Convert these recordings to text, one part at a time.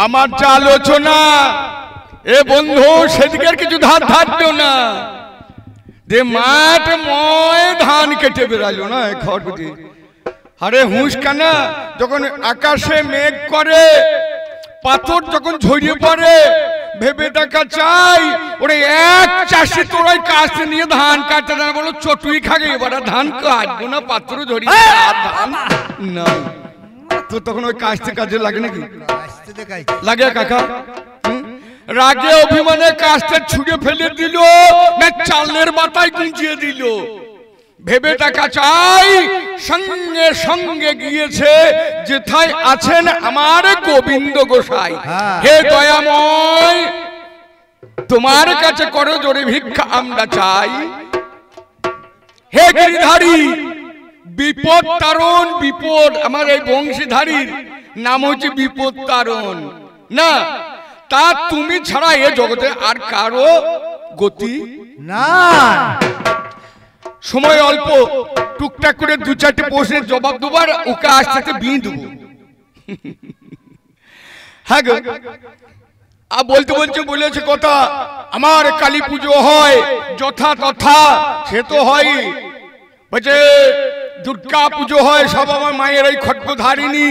আমার যা আলোচনা এ বন্ধু সেদিকের কিছু ধার ধারবেও না যে মাঠ ময় ধান কেটে বেড়ালো না খড়গুটি। আরে হুঁশ কানা যখন আকাশে মেঘ করে পাথর যখন ঝরিয়ে পড়ে ভেবে দেখা চাই ওরে এক চাষি তোরাই কাস্তে নিয়ে ধান কাটতে না বলো চটুই খাগে এবার ধান কাটবো না পাথর ঝরিয়ে ধান না তো তখন ওই কাস্তে কাজে লাগে নাকি লাগে কাকা? রাগে অভিমানে কাস্তে ছুঁড়ে ফেলে দিল না চালের মাথায় গুঁজিয়ে দিল। ভেবে টাকা চাই সঙ্গে সঙ্গে গিয়েছে যেথায় আছেন আমার গোবিন্দ গোসাই। হে দয়াময় তোমার কাছে করো জোরে ভিক্ষা আমরা চাই। হে গিরিধারী বিপদ তারণ বিপদ আমার এই বংশীধারীর নাম হচ্ছে বিপদ তারণ না তা তুমি ছাড়া এ জগতে আর কারো গতি না। সময় অল্প টুকটাক করে দু চারটে প্রশ্নের জবাব দেবার ওকে আস্তে আস্তে বিয়ে দেবো। হ্যাঁ গো বলতে বলছে বলেছে কথা আমার কালী পুজো হয় যথা তথা সে তো হয় বলছে দুর্গা পুজো হয় সব আমার মায়ের ওই খড়গধারিণী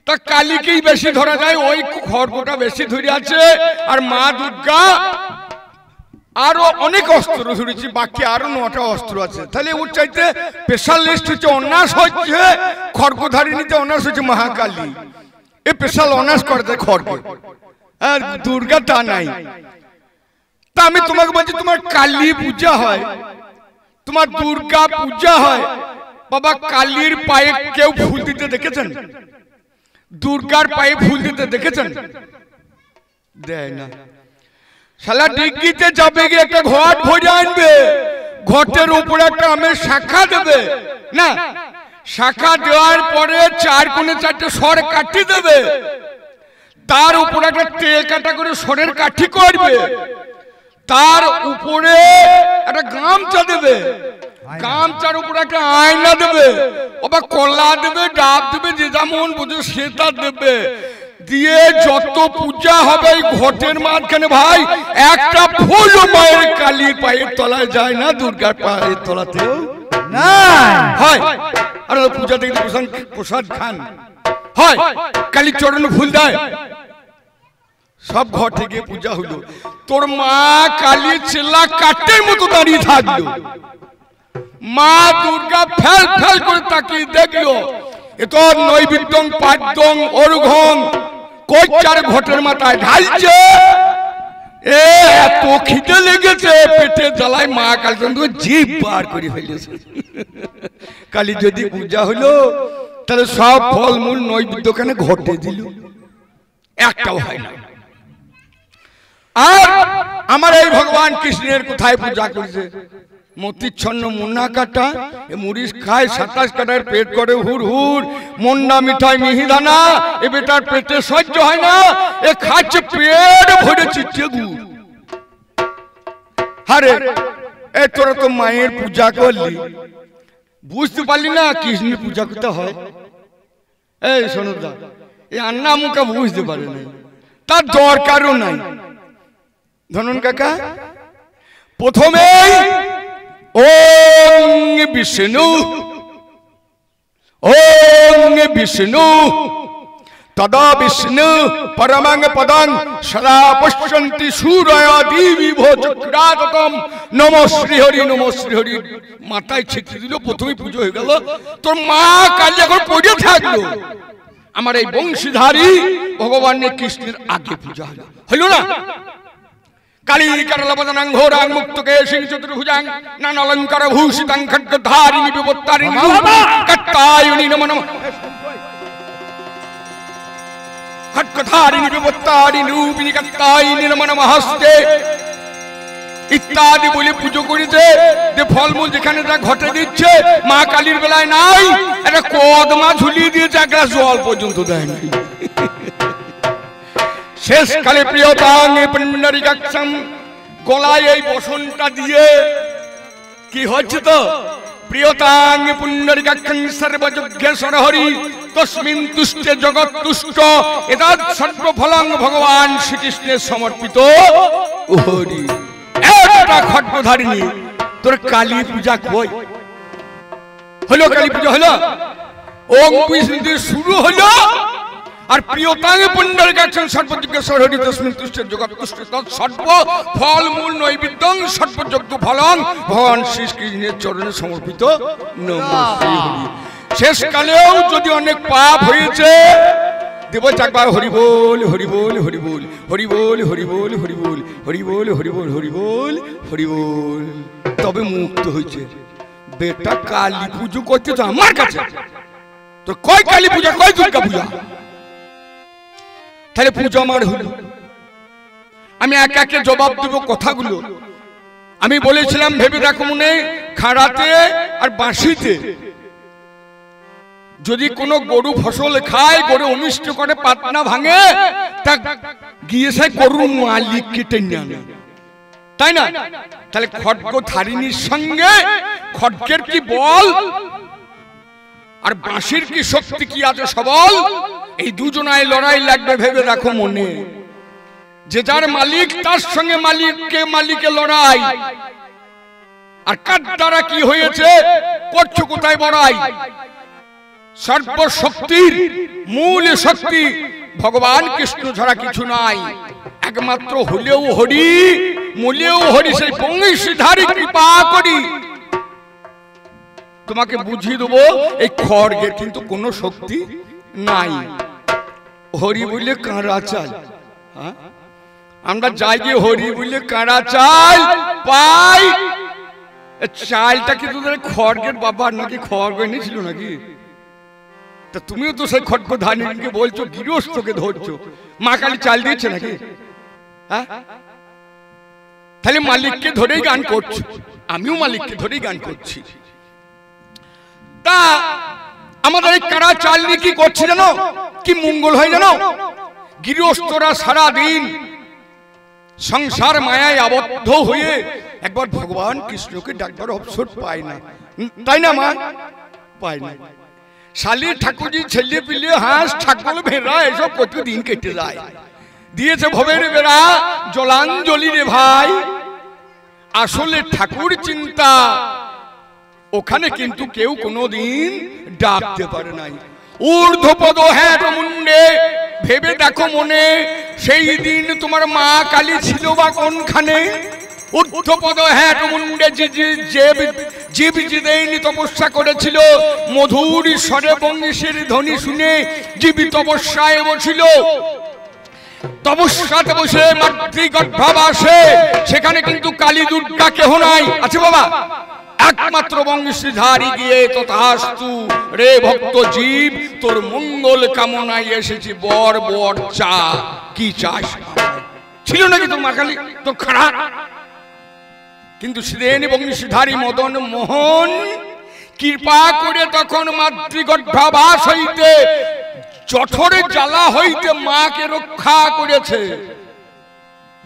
তা কালীকেই বেশি ধরা যায় ওই খড়গটা বেশি ধরে আছে আর মা দুর্গা আরো অনেক অস্ত্র ধরেছি বাকি আরো 9টা অস্ত্র আছে। তাহলে ওর চাইতে স্পেশালিস্ট হচ্ছে অনার্স হচ্ছে খড়গধারিণীতে অনার্স হচ্ছে মহাকালী এ স্পেশাল অনার্স করতে খড়গ আর দুর্গা তা নাই। তা আমি তোমাকে বলছি তোমার কালী পূজা হয় তোমার দুর্গা পূজা হয় বাবা কালীর পায়ে কেউ ফুল দিতে দেখেছেন? দুর্গার পায়ে ফুল দিতে দেখেছেন? দেয় না। শালা ডিগ্গিতে যাবে গিয়ে একটা ঘট ভরে আনবে ঘটের উপরে একটা আমের শাখা দেবে না শাখা দেওয়ার পরে 4 কোণে 4টে সর কাঠি দেবে তার উপরে একটা টেকাটা করে সরের কাঠি করবে তার উপরে একটা গামছা দেবে গামছার উপরে একটা আয়না দেবে আবার কলা দেবে ডাব দেবে যে যেমন বুঝে সেটা দেবে দিয়ে যত পূজা হবে ঘটের মাঝখানে ভাই একটা ফুল মায়ের কালীর পায়ের তলায় যায় না দুর্গার পায়ের তলাতেও না হয়। আর পূজা থেকে প্রসাদ খান হয় কালীর চরণে ফুল দেয় সব ঘর থেকে পূজা হলো তোর মা কালী চেলা কাটের মতো দাঁড়িয়ে থাকলো মা দুর্গা ফেল ফেল করে তাকিয়ে দেখলো এ তো নৈবেদ্যং পাদ্যং অর্ঘ্যং কোচার ঘটের মাথায় ঢালছে এ এত খিদে লেগেছে পেটে জ্বালায় মা কালী তো জিভ বার করে ফেলেছে। কালী যদি পূজা হলো তাহলে সব ফলমূল নৈবেদ্যখানে ঘটে দিল একটাও হয় না। আর আমার এই ভগবান কৃষ্ণের কোথায় পূজা করেছে? মতিচ্ছন্ন মুন্না কাটা মুড়িস খায় 27 কাটার পেট করে হুর হুর মুন্না মিঠাই মিহিদানা এ বেটার পেটে সহ্য হয় না এ খাচ্ছে পেট ভরে চিচ্ছে গুড়। আরে এ তোরা তো মায়ের পূজা করলি বুঝতে পারলি না কৃষ্ণের পূজা করতে হয়? এই শোনদা এই আন্না মুখা বুঝতে পারে না তার দরকারও নাই। ধনন কাকা প্রথমেই ওং বিষ্ণু তদা বিষ্ণু পরমং পদং সদা পশ্যন্তি সূরয়া দেবী ভোজক্রাতম নমঃ শ্রীহরি মাথায় ছিটি দিল প্রথমেই পুজো হয়ে গেল। তোর মা কালী এখন পড়ে থাকলো আমার এই বংশীধারী ভগবানের কৃষ্ণের আগে পূজা হলো না? কালী করলবদনাং ঘোরাং মুক্তকেশিং চতুর্ভুজাং নানালঙ্কার ভূষিতাং খड्गधारिणी বিবত্তারিণী কাত্তায়নী নমঃ খड्गधारिणी বিবত্তারিণী রূপিণী কাত্তায়নী নমঃ ইত্যাদি বলে পুজো করেছে যে ফলমূল যেখানে যা ঘটে দিচ্ছে মা কালীর বেলায় নাই একটা কদমা ঝুলিয়ে দিয়েছে এক গ্লাস জল পর্যন্ত দেয় না। শেষকালে প্রিয়তাং পুণ্ডরীকাক্ষম গলায় এই বসনটা দিয়ে কি হচ্ছে তো প্রিয়তাং পুণ্ডরিকাক্ষং সর্বযজ্ঞেশ্বর হরি তস্মিন তুষ্টে জগৎ তুষ্ট এতদ সর্বফলং ভগবান শ্রীকৃষ্ণের সমর্পিত হরি। একটা খড়গধারিণী তোর কালী পূজা কই হলো? কালী পূজা হলো, ওম বিষ্ণু শুরু হলো, আর প্রিয়তাঙ্গে পুণ্ডরিকাক্ষং সর্বযজ্ঞেশ্বর হরি তস্মিন তুষ্টে জগৎ তুষ্ট তৎ সর্ব ফল মূল নৈবেদ্যং সর্বযজ্ঞ ফলং ভগবান শ্রীকৃষ্ণের চরণে সমর্পিত নমস্তে হরি। শেষকালেও যদি অনেক পাপ হয়েছে দেব চাকবার হরি বল হরি বল হরি বল হরি বল হরি বল হরি বল হরি বল হরি বল হরি বল হরি বল, তবে মুক্ত হয়েছে। বেটা কালী পুজো করতে তো আমার কাছে, তো কয় কালী পূজা কয় দুর্গা পূজা, তাহলে পুজো আমার হলো। আমি এক একে জবাব দেব কথাগুলো। আমি বলেছিলাম ভেবে দেখো মনে, খাড়াতে আর বাঁশিতে যদি কোনো গরু ফসল খায়, গরু অনিষ্ট করে, পাতনা ভাঙে, তা গিয়ে সে গরুর মালিককে টেনে আনে, তাই না? তাহলে খড়গধারিণীর সঙ্গে খড়গের কি বল আর বাঁশির কি শক্তি, কি আছে সবল, এই দুজনায় লড়াই লাগবে। ভেবে রাখো মনে, যে যার মালিক তার সঙ্গে মালিকে লড়াই। আর কার দ্বারা কি হয়েছে, করছো কোথায় বড়াই? সর্বশক্তির মূল শক্তি ভগবান কৃষ্ণ ছাড়া কিছু নাই। একমাত্র হলেও হরি, মূলেও হরি, সেই বংশীধারী কৃপা করি। তোমাকে বুঝিয়ে দেবো, এই খড়গের কিন্তু কোনো শক্তি নাই। হরি বলে কাঁড়া চাল, আমরা যাই গিয়ে হরি বলে কাঁড়া চাল পাই। চালটা কিন্তু খড়গের বাবা নাকি খড়গ এনেছিল নাকি? তা তুমিও তো সেই খড়গধারিণীকে বলছো, গৃহস্থকে ধরছো, মা কালী চাল দিয়েছে নাকি? হ্যাঁ, তাহলে মালিককে ধরেই গান করছো, আমিও মালিককে ধরেই গান করছি। তা আমাদের এই কারা চাল নিয়ে কি করছে জানো? কি মঙ্গল হয় জানো? গৃহস্থরা সারা দিন সংসার মায়ায় আবদ্ধ হয়ে একবার ভগবান কৃষ্ণকে ডাকবার অবসর পায় না, তাই না মা? পায় না। শালি ঠাকুরজি ছেলে পিলে হাঁস ঠাকুর ভেড়া এসব প্রতিদিন কেটে যায়। দিয়েছে ভবের বেড়া জলাঞ্জলি রে ভাই, আসলে ঠাকুর চিন্তা ওখানে কিন্তু কেউ কোনোদিন ডাকতে পারে নাই। ঊর্ধ্বপদ হ্যাট মুন্ডে, ভেবে দেখো মনে, সেই দিন তোমার মা কালী ছিল বা কোনখানে? ঊর্ধ্বপদ হ্যাট মুন্ডে জীব জিদেইনি তপস্যা করেছিল, মধুর স্বরে বংশীর ধ্বনি শুনে জীবী তপস্যায় বসিল। তপস্যাতে বসে মাতৃগর্ভাবাসে, সেখানে কিন্তু কালী দুর্গা কেহ নাই, আছে বাবা? একমাত্র বংশীধারী গিয়ে তথাস্তু রে ভক্ত জীব, তোর মঙ্গল কামনায় এসেছি, বর বর চা, কি চাস? ছিল নাকি তোর মা কালী? তোর খারাপ। কিন্তু শ্রীদেনী বংশীধারী মদন মোহন কৃপা করে তখন মাতৃগর্ভাবাস হইতে, জঠরে জ্বালা হইতে মাকে রক্ষা করেছে,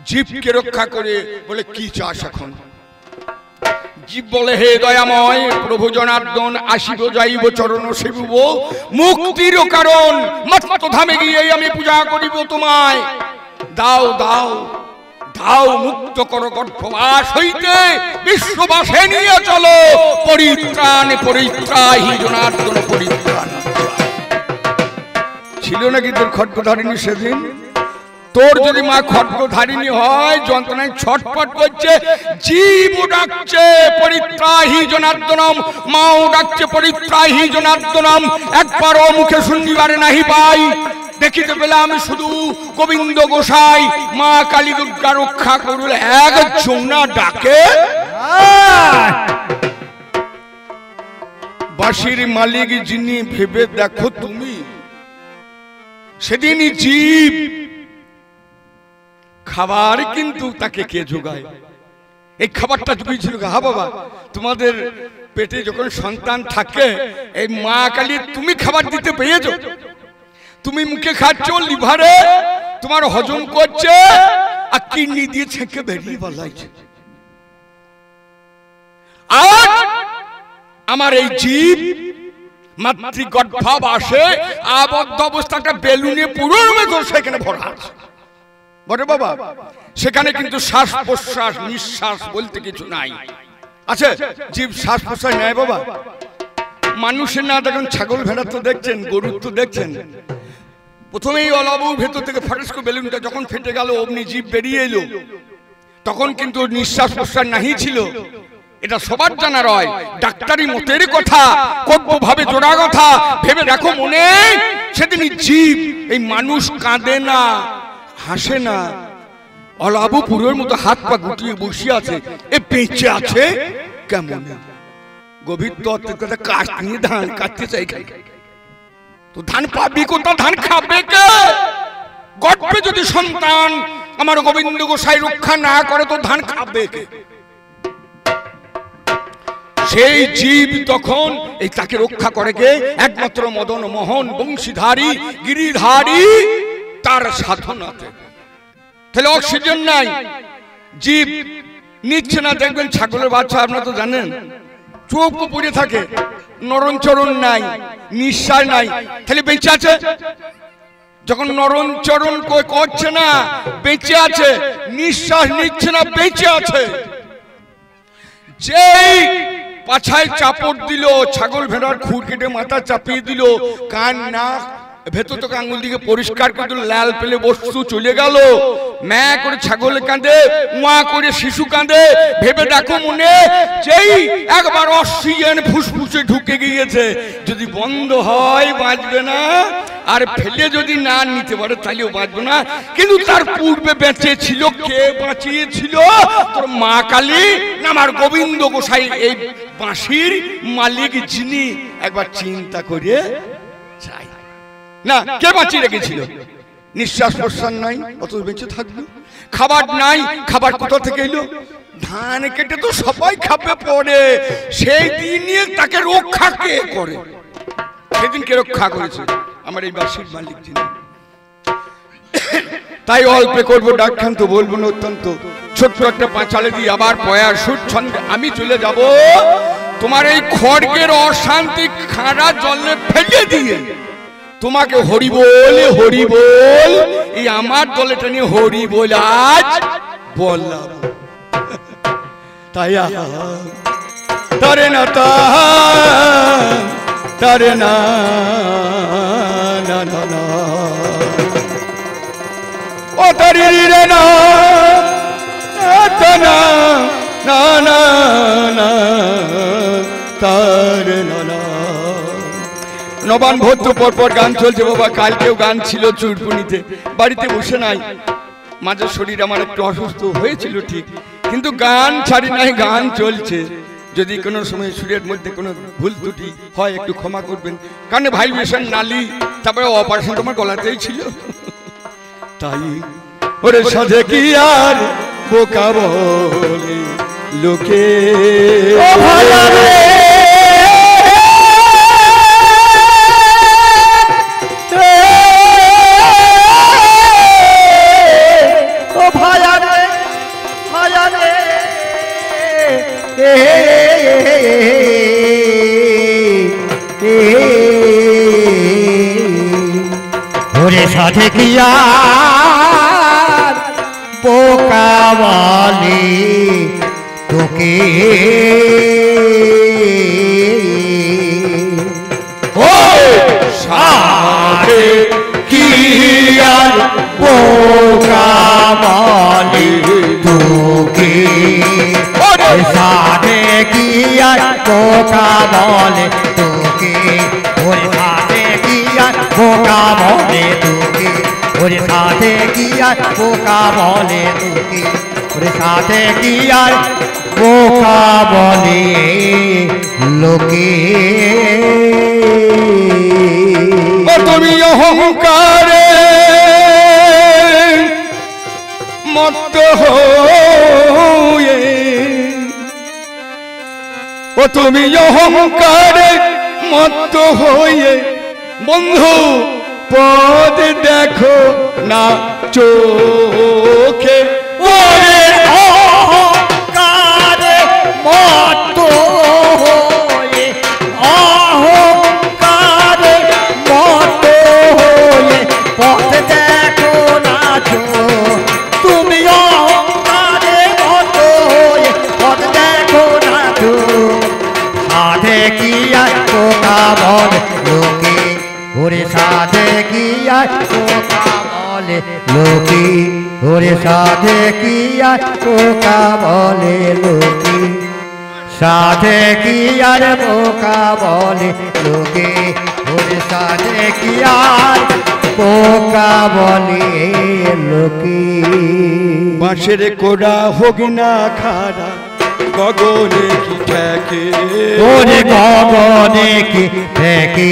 জীবকে রক্ষা করে। বলে কি চাস এখন? জীব বলে, হে দয়াময় প্রভু জনার্দন, আসিব যাইব চরণ সেবিব, মুক্তির কারণ মত্তধামে গিয়ে আমি পূজা করিব তোমায়। দাও দাও দাও, মুক্ত করো গর্ভবাস হইতে, বিশ্ববাসে নিয়ে চলো, পরিত্রাণ পরিত্রাহি জনার্দন পরিত্রাণ। ছিল নাকি তোর খড়গধারিণী সেদিন? তোর যদি মা খড়গধারিণী হয়, যন্ত্রণায় ছটফট করছে, জীব ডাকছে পরিত্রাহি জনার্দনম, মাও ডাকছে পরিত্রাহি জনার্দনম, একবারও মুখে শুনিবারে নাহি পাই। দেখিতে পেলাম শুধু গোবিন্দ গোসাই, মা কালী দুর্গা রক্ষা করুল, একজন না ডাকে। বাঁশির মালিক যিনি, ভেবে দেখো তুমি, সেদিনই জীব খাবার কিন্তু তাকে কে যোগায়? এই খাবারটা জুগিয়েছিল। হ্যাঁ বাবা, তোমাদের পেটে যখন সন্তান থাকে, এই মা কালী তুমি খাবার দিতে পেয়েছো। তুমি মুখে খাচ্ছ, লিভারে তোমার হজম করছে, আর কিডনি দিয়ে ছেঁকে বেরিয়ে বলাইছে। আর আমার এই জীব মাতৃগর্ভাব আসে আবদ্ধ অবস্থা একটা বেলুনে পুরোর মতো সেখানে ভরা আছে বটে বাবা। সেখানে কিন্তু শ্বাস প্রশ্বাস নিঃশ্বাস বলতে কিছু নাই। আচ্ছা, জীব শ্বাস প্রশ্বাস নেয় বাবা। মানুষের না দেখুন, ছাগল ভেড়া তো দেখছেন, গরুর তো দেখছেন। প্রথমেই অলাবুর ভেতর থেকে ফটাস্কো বেলুনটা যখন ফেটে গেল, অমনি জীব বেরিয়ে এলো। তখন কিন্তু নিঃশ্বাস প্রশ্বাস নাহি ছিল। এটা সবার জানা রয়, ডাক্তারি মতের কথা, কব্য ভাবে জোড়া কথা ভেবে দেখো মনে। সেদিন জীব, এই মানুষ কাঁদে না, হাসে না, অলাবু পুরোর মতো হাত পা গুটিয়ে বসে আছে। এ বেঁচে আছে কেমন? গভীর তত্ত্বের কথা, কাঠ নিয়ে ধান কাটতে চাই, তো ধান পাবি কোথা, ধান খাবে কে? গর্ভে যদি সন্তান আমার গোবিন্দ গোসাই রক্ষা না করে তো ধান খাবে কে? সেই জীব তখন এই তাকে রক্ষা করে কে? একমাত্র মদন মোহন বংশীধারী গিরিধারী তার সাধনাতে। তাহলে অক্সিজেন নাই, জীব নিচ্ছে না। দেখবেন ছাগলের বাচ্চা, আপনারা তো জানেন, চোখ পড়ে থাকে, নরণ চরণ নাই, নিঃশ্বাস নাই, তাহলে বেঁচে আছে? যখন নরণ চরণ করছে না, বেঁচে আছে। নিঃশ্বাস নিচ্ছে না, বেঁচে আছে। যেই পাছায় চাপড় দিল, ছাগল ভেড়ার খুর কেটে মাথা চাপিয়ে দিল, কান নাক ভেতর থেকে আঙুল দিকে পরিষ্কার করে দিল, লাল পেলে বস্তু চলে গেল। ম্যা করে ছাগল কাঁদে, উয়া করে শিশু কাঁদে। ভেবে দেখো মনে, যেই একবার অক্সিজেন ফুসফুসে ঢুকে গিয়েছে, যদি বন্ধ হয় বাঁচবে না, আর ফেলে যদি না নিতে পারে তাহলেও বাঁচবে না। কিন্তু তার পূর্বে বেঁচে ছিল কে? বাঁচিয়েছিল তোর মা কালী না আমার গোবিন্দ গোসাই, এই বাঁশির মালিক যিনি। একবার চিন্তা করে চাই না, কে বাঁচিয়ে রেখেছিল? নিঃশ্বাস প্রশ্বাস নাই, অত বেঁচে থাকলো। খাবার নাই, খাবার কোথা থেকে এলো? ধান কেটে তো সবাই খাবে পরে, সেই দিনে তাকে রক্ষা কে করে? সেদিন কে রক্ষা করেছে? আমার এই বাঁশির মালিক যিনি। তাই অল্পে করবো ডাকখান, তো বলবো না। অত্যন্ত ছোট্ট একটা পাঁচালে দিয়ে আবার পয়ার সুর ছন্দে আমি চলে যাব তোমার এই খড়গের অশান্তি খাঁড়া জলে ফেলে দিয়ে তোমাকে হরি বল, হরি বল, এই আমার দলেটা নিয়ে হরি বল আজ বললাম। তাই তারে না তারে না না না না ও তারি রে না না না না না তারে না না। নবান ভদ্র পরপর গান চলছে বাবা। কালকেও গান ছিল চুরপুনিতে, বাড়িতে বসে নাই। মাঝে শরীর আমার একটু অসুস্থ হয়েছিল ঠিক, কিন্তু গান ছাড়ি নাই, গান চলছে। যদি কোনো সময় সুরের মধ্যে কোনো ভুল ত্রুটি হয় একটু ক্ষমা করবেন, কারণ ভাইব্রেশন নালি, তারপরে অপারেশন তোমার গলাতেই ছিল। তাই ওরে সাধে কি আর বোকা বলে লোকে, সাথে কি আর বোকা বলে তোকে, ও সাথে কি আর বোকা বলে তোকে, সাথে কি আর বোকা বলে তোকে, ওরে সাথে কি আর বোকা বলে তোকে, ওরে সাথে কি আর বোকা বলে তোকে, ওরে সাথে কি আর বোকা বলে লোকে। তুমি অহংকারে মত্ত হয়ে, ও তুমি অহংকারে মত্ত হয়ে বন্ধু পদ দেখো না চোখে, ওরে অহংকারে মত্ত হয়ে সাধে কি আর পোকা বলে লোকে ওরে সাধে কি আর পোকা বলে লোকে সাধে কি আর পোকা বলে লোকে ওরে সাধে কি আর পোকা বলে লোকে বাঁশের কোড়া হোক না খাড়া গগনে কি ঠেকে ওরে গগনে কি ঠেকে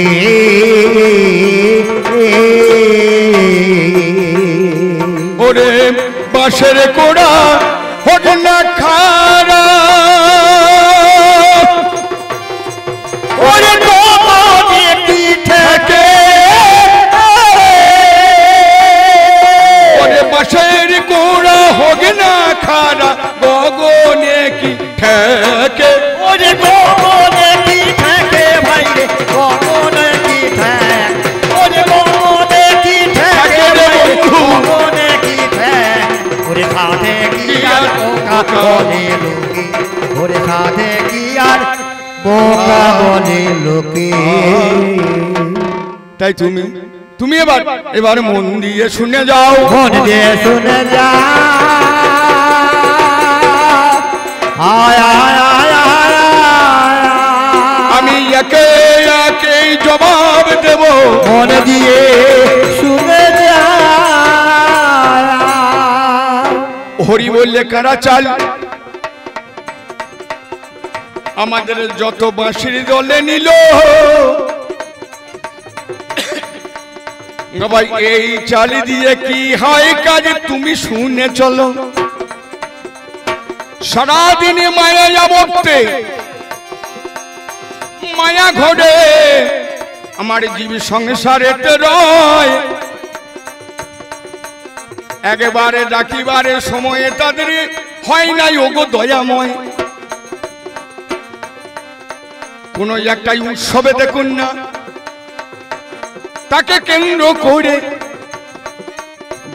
ওরে বাঁশের কোড়া হোক না খাড়া ওরে গগনে কি ঠেকে ওরে বাঁশের কোড়া হোক না খাড়া গগনে কি ঠেকে ওরে গগনে কি ঠেকে ভাই রে গগনে কি ঠেকে ওরে গগনে কি ঠেকে ভাই রে গগনে কি ঠেকে ওরে সাধে কি আর পোকা বলে লোকে ওরে সাধে কি আর পোকা বলে লোকে তাই তুমি এবার মন দিয়ে শুনে যাও মন দিয়ে শুনে যা আয় আয় আয় আয় আমি একে একে জবাব দেব মন দিয়ে শুনে যা হরি বললে কারা চাল আমাদের যত বাঁশির দলে নিল ভাই এই চাল দিয়ে কি হয় কাজ তুমি শুনে চলো সারাদিনে মায়া যাবতে মায়া ঘটে আমার জীবী সংসারেতে রয় একেবারে ডাকিবারে সময়ে তাদের হয় নাই ওগো দয়াময় কোন একটাই উৎসবে দেখুন না তাকে কেন্দ্র করে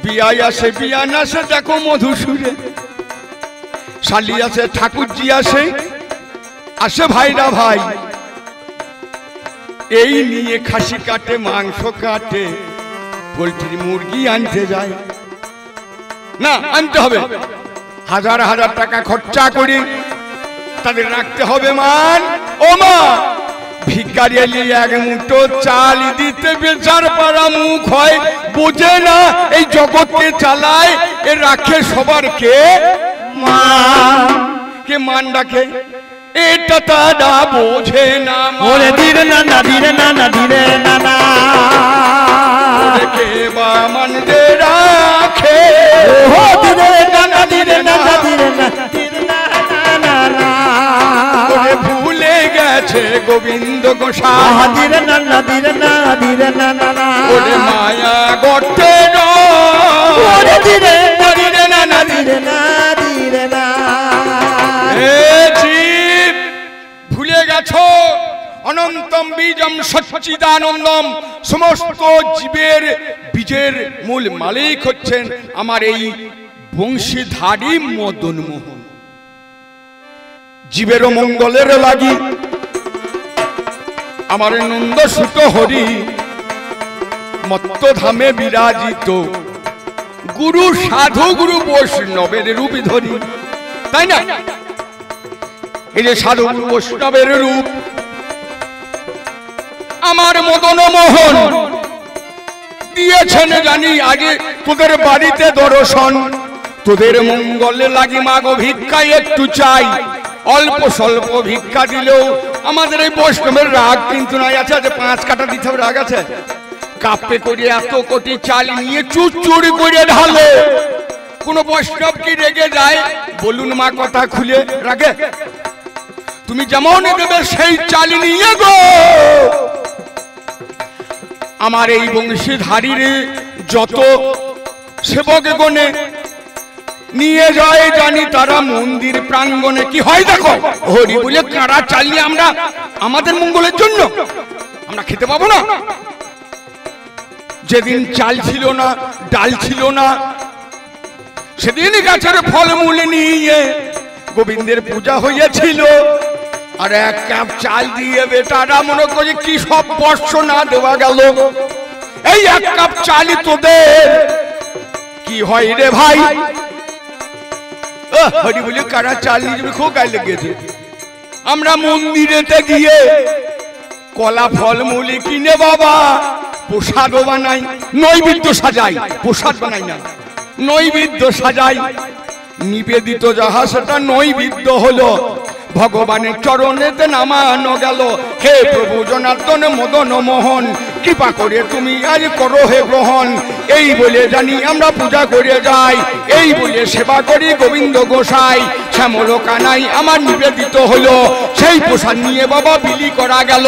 বিয়ায় আসে বিয়ান আসে দেখো মধুসূরে শালি আসে ঠাকুরজি আসে আসে ভাইরা ভাই এই নিয়ে খাসি কাটে মাংস কাটে পোলট্রি মুরগি আনতে যায় না আনতে হবে হাজার হাজার টাকা খরচা করে তাদের রাখতে হবে মান ও মা ভিখারি এলি এক মুঠো চাল দিতে বেচার পাড়া মুখ হয় বোঝে না এই জগৎকে চালায় এ রাখে সবার কে মান রাখে এটা তারা বোঝে না ওরে ধীরে না না ধীরে না না ধীরে না না কে বা মান দে রাখে ও ধীরে না না ধীরে না না ধীরে না ধীরে না না না ওরে ভুলে গেছে গোবিন্দ গোসাই ধীরে না না ধীরে না ধীরে না না ওরে মায়া গর্তে ওরে ধীরে না ধীরে না না ধীরে না ধীরে না জীব ভুলে গেছো অনন্তম বীজম সচ্চিদানন্দম সমস্ত জীবের বীজের মূল মালিক হচ্ছেন আমার এই বংশীধারী মদন মোহন জীবের মঙ্গলের লাগি আমার নন্দ সুত হরি মত্ত ধামে বিরাজিত গুরু সাধু গুরু বৈষ্ণবের রূপ ধরি তাই না এই যে সাধু গুরু বৈষ্ণবের রূপ আমার মদন মোহন দিয়েছেন জানি আগে তোদের বাড়িতে দর্শন তোদের মঙ্গলে লাগি মাগো ভিক্ষা একটু চাই অল্প স্বল্প ভিক্ষা দিলেও আমাদের এই বৈষ্ণবের রাগ কিন্তু নাই আছে 5 কাটা দিতে হবে রাগ আছে কাপে করে এত কোটি চাল নিয়ে চুরচুরি করে ঢালে কোন বৈষ্ণব কি রেগে যায় বলুন মা কথা খুলে রাগে তুমি যেমন দেবে সেই চাল নিয়ে গো আমার এই বংশীধারীর যত সেবক গণে নিয়ে যায় জানি তারা মন্দির প্রাঙ্গণে কি হয় দেখো হরি বলে কারা চালিয়ে আমরা আমাদের মঙ্গলের জন্য আমরা খেতে পাবো না যেদিন চাল ছিল না ডাল ছিল না সেদিন গাছের ফলমূল নিয়ে গোবিন্দের পূজা হয়েছিল আর 1 কাপ চাল দিয়ে বেটারা মনে করে কি সব বর্ষ না দেওয়া গেল এই এক কাপ চালি তোদের কি হয় রে ভাই? হরি বলে কারা চাল নিয়ে খুব গায়ে লেগেছে। আমরা মন্দিরেতে গিয়ে কলা ফলমূল কিনে বাবা প্রসাদও বানাই, নৈবেদ্য সাজাই, প্রসাদ বানাই না, নৈবেদ্য সাজাই। নিবেদিত যাহা সেটা নৈবেদ্য হলো, ভগবানের চরণেতে নামানো গেল। হে প্রভু জনার্দন মদন মোহন, কৃপা করে তুমি আজ করো হে গ্রহণ। এই বলে জানি আমরা পূজা করে যাই, এই বলে সেবা করি গোবিন্দ গোসাই। শ্যামল কানাই আমার নিবেদিত হলো, সেই প্রসাদ নিয়ে বাবা বিলি করা গেল।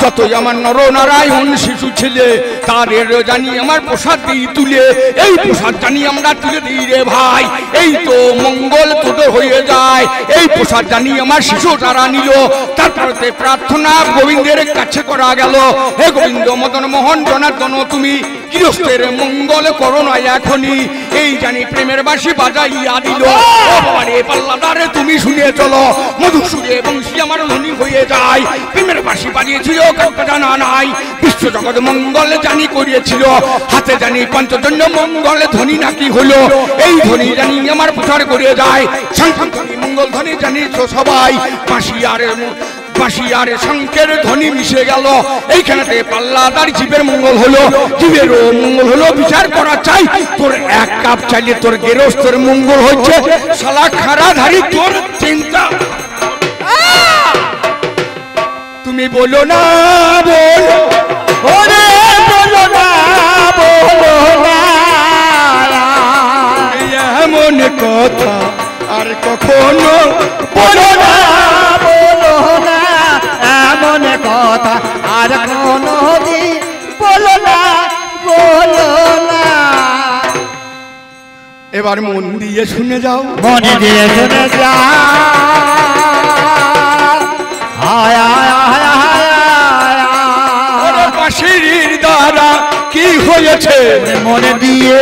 যতই আমার নরনারায়ণ শিশু ছেলে তাদের জানি আমার প্রসাদ দিই তুলে, এই প্রসাদ জানি আমরা তুলে দিই রে ভাই। এই তো মঙ্গল তোদের হয়ে যায়, এই প্রসাদ জানি আমার শিশু তারা নিল। তারপরে প্রার্থনা গোবিন্দের কাছে করা গেল। হে গোবিন্দ মদন মোহন জনার্দন তুমি গৃহস্থের মঙ্গল করো না এখনই, এই জানি প্রেমের বাঁশি বাজাইয়া দিল। ও বাবারে পাল্লাদারে তুমি শুনে চলো, মধুসূরে বংশী আমার ধনী হয়ে যায়। প্রেমের বাঁশি বাজিয়েছিল কাউকে জানা নাই, বিশ্ব জগৎ মঙ্গল জানি করিয়েছিল। হাতে জানি পঞ্চজন্য মঙ্গল ধ্বনি নাকি হলো, এই ধ্বনি জানি আমার প্রচার করে যায়। শঙ্খ ধ্বনি মঙ্গল ধ্বনি জানি সবাই, বাঁশি আর শঙ্কের ধ্বনি মিশে গেল। এইখানেতে পাল্লাদার জীবের মঙ্গল হলো, জীবেরও মঙ্গল হলো। বিচার করা চাই তোর এক কাপ চাইলে তোর গেরস্থের মঙ্গল হচ্ছে, শালা খারাধারি তোর চিন্তা। তুমি বলো না বলো, ওরে বলো না বলো না, এমন কথা আর কখনো বলো না বলো না, এমন কথা আর কোনোদিন বলো না বলো না। এবার মন দিয়ে শুনে যাও, মনে দিয়ে শুনে যাও। হায় হায় হায় হায়, বাঁশির দ্বারা কি হয়েছে মনে দিয়ে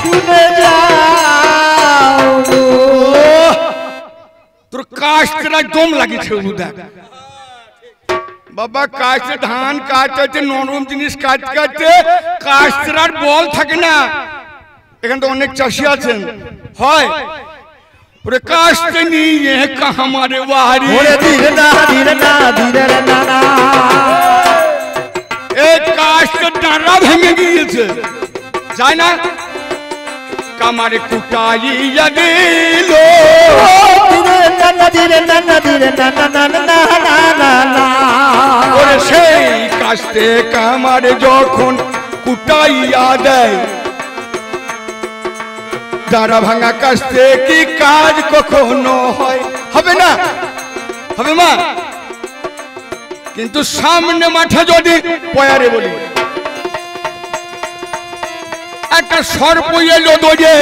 শুনে যাও। তোর কাস্তেরা দম লাগিয়েছে দেখ বাবা, কাস্তে ধান কাটতে নরম জিনিস কাটতে কাটতে কাস্তেরার বল থাকে না। এখানে তো অনেক চাষি আছেন, হয় ওরে কাস্তে নিয়ে কামারে বাড়ি, ধীরে না ধীরে না ধীরে না না, এই কাস্তে ডাঁড়া ভেঙে গিয়েছে, যায় না কামারে কুটাইয়া দিল। ধীরে না ধীরে না না না না না না, ওরে সেই কাস্তে কামারে যখন কুটাইয়া দেয়, দাঁড়া ভাঙা কাস্তে কি কাজ কখনো হয়? হবে না, হবে মা। কিন্তু সামনে মাঠে যদি পয়ারে বলি একটা সর্প এলো দৌড়ে,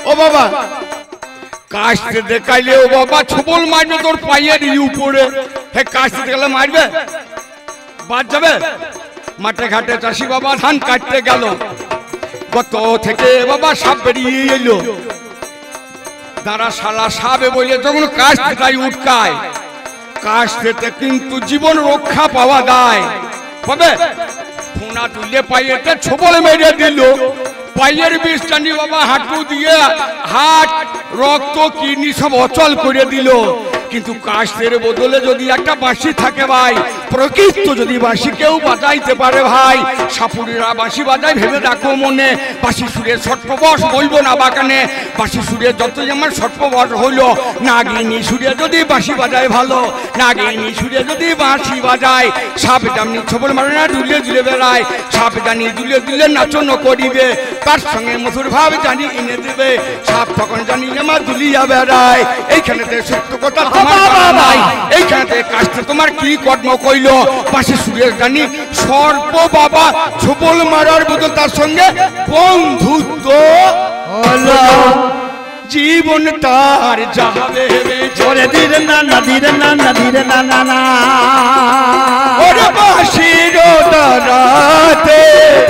ও বাবা কাস্তে দেখাইলে ও বাবা ছবল মারবে তোর পায়ের উপরে। হে কাস্তে দেখালে মারবে, বাদ যাবে। মাঠে ঘাটে চাষি বাবা ধান কাটতে গেল, কত থেকে বাবা সাপ বেরিয়ে এলো। তারা শালা সাপে বলে যখন কাস্তেটাই উঠকায়, কাস্তেতে কিন্তু জীবন রক্ষা পাওয়া যায়। হবে ফোনা তুলে পায়েতে ছবল মেরে দিল, পায়ের বিষটানি বাবা হাঁটু দিয়ে হাট রক্ত কিডনি সব অচল করে দিল। কিন্তু কাস্তের বদলে যদি একটা বাঁশি থাকে ভাই, প্রকৃত যদি বাঁশি কেউ বাজাইতে পারে ভাই, সাপুরিরা বাঁশি বাজায় ভেবে দেখো মনে। বাঁশি সুরের সর্পবশ বলবো না বাগানে, বাঁশি সুরে যতই আমার সর্পবশ হইলো, নাগিনী সুরে যদি বাঁশি বাজায় ভালো, নাগিনী সুরে যদি বাঁশি বাজায়। সাপ জামনি ছবল মারে না দুলে দুলে বেড়ায়, সাপ জানি দুলে দুলে নাচন করিবে, তার সঙ্গে মধুর ভাব জানি এনে দেবে। সাপ তখন জানি আমার দুলিয়া বেড়ায়। এইখানেতে সত্য কথা নাই, এইখানে কাজটা তোমার কি কর্ম কইল? পাশে সুরের জানি সর্প বাবা ছবল মারার বদল তার সঙ্গে বন্ধুত্ব হলো, জীবন তার যাবে। ওরে ধীরে না না ধীরে না না ধীরে না না না, ওরে বাঁশির দ্বারাতে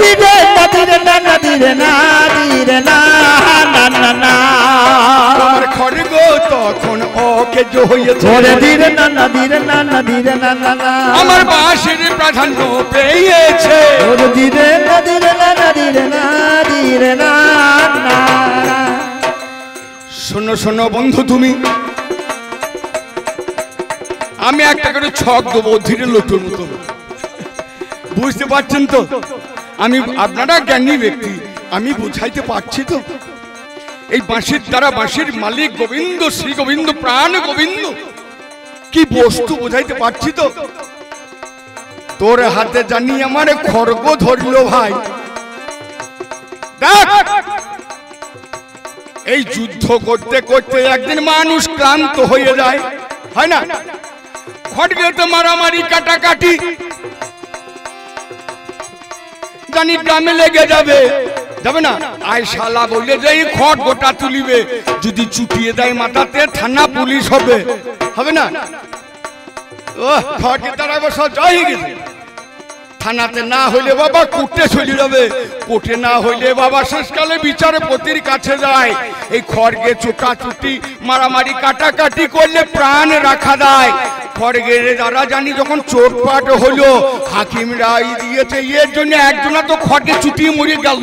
ধীরে না ধীরে না না ধীরে না ধীরে না না না না, আমার খড়গ তখন ওকে আশ্চর্য হয়েছে। ওরে ধীরে না না ধীরে না না ধীরে না না না আমার বাঁশির প্রাধান্য পেয়েছে। ওরে ধীরে না ধীরে না না ধীরে না ধীরে না না। শোনো শোনো বন্ধু, তুমি আমি একটা করে ছক দেবো ধীরে লোটোর মতো, বুঝতে পারছেন তো? আমি আপনারা জ্ঞানী ব্যক্তি, আমি বুঝাইতে পারছি তো? এই বাঁশির দ্বারা বাঁশির মালিক গোবিন্দ, শ্রী গোবিন্দ, প্রাণ গোবিন্দ কি বস্তু বোঝাইতে পারছি তো? তোর হাতে জানি আমার খড়গ ধরলো ভাই। দেখ, এই যুদ্ধ করতে করতে একদিন মানুষ ক্লান্ত হয়ে যায়, হয় না? খড়গেতে মারামারি কাটাকাটি জানি গ্রামে লেগে যাবে, যাবে না? আয় শালা বললে যে এই খড় গোটা তুলিবে, যদি চুটিয়ে দেয় মাথাতে থানা পুলিশ হবে, হবে না? ও খড়কে তারা বসা জয় গেছে। থানাতে না হইলে বাবা কোর্টে চলে যাবে, কোর্টে না হইলে বাবা শেষকালে বিচারপতির কাছে যায়। এই খড়গে চোটাচুটি মারামারি কাটাকাটি করলে প্রাণ রাখা দেয়। খড়গের দ্বারা জানি যখন চোটপাট হলো, হাকিম রায় দিয়েছে এর জন্য একজনা তো খড়গে চুটিয়ে মরে গেল।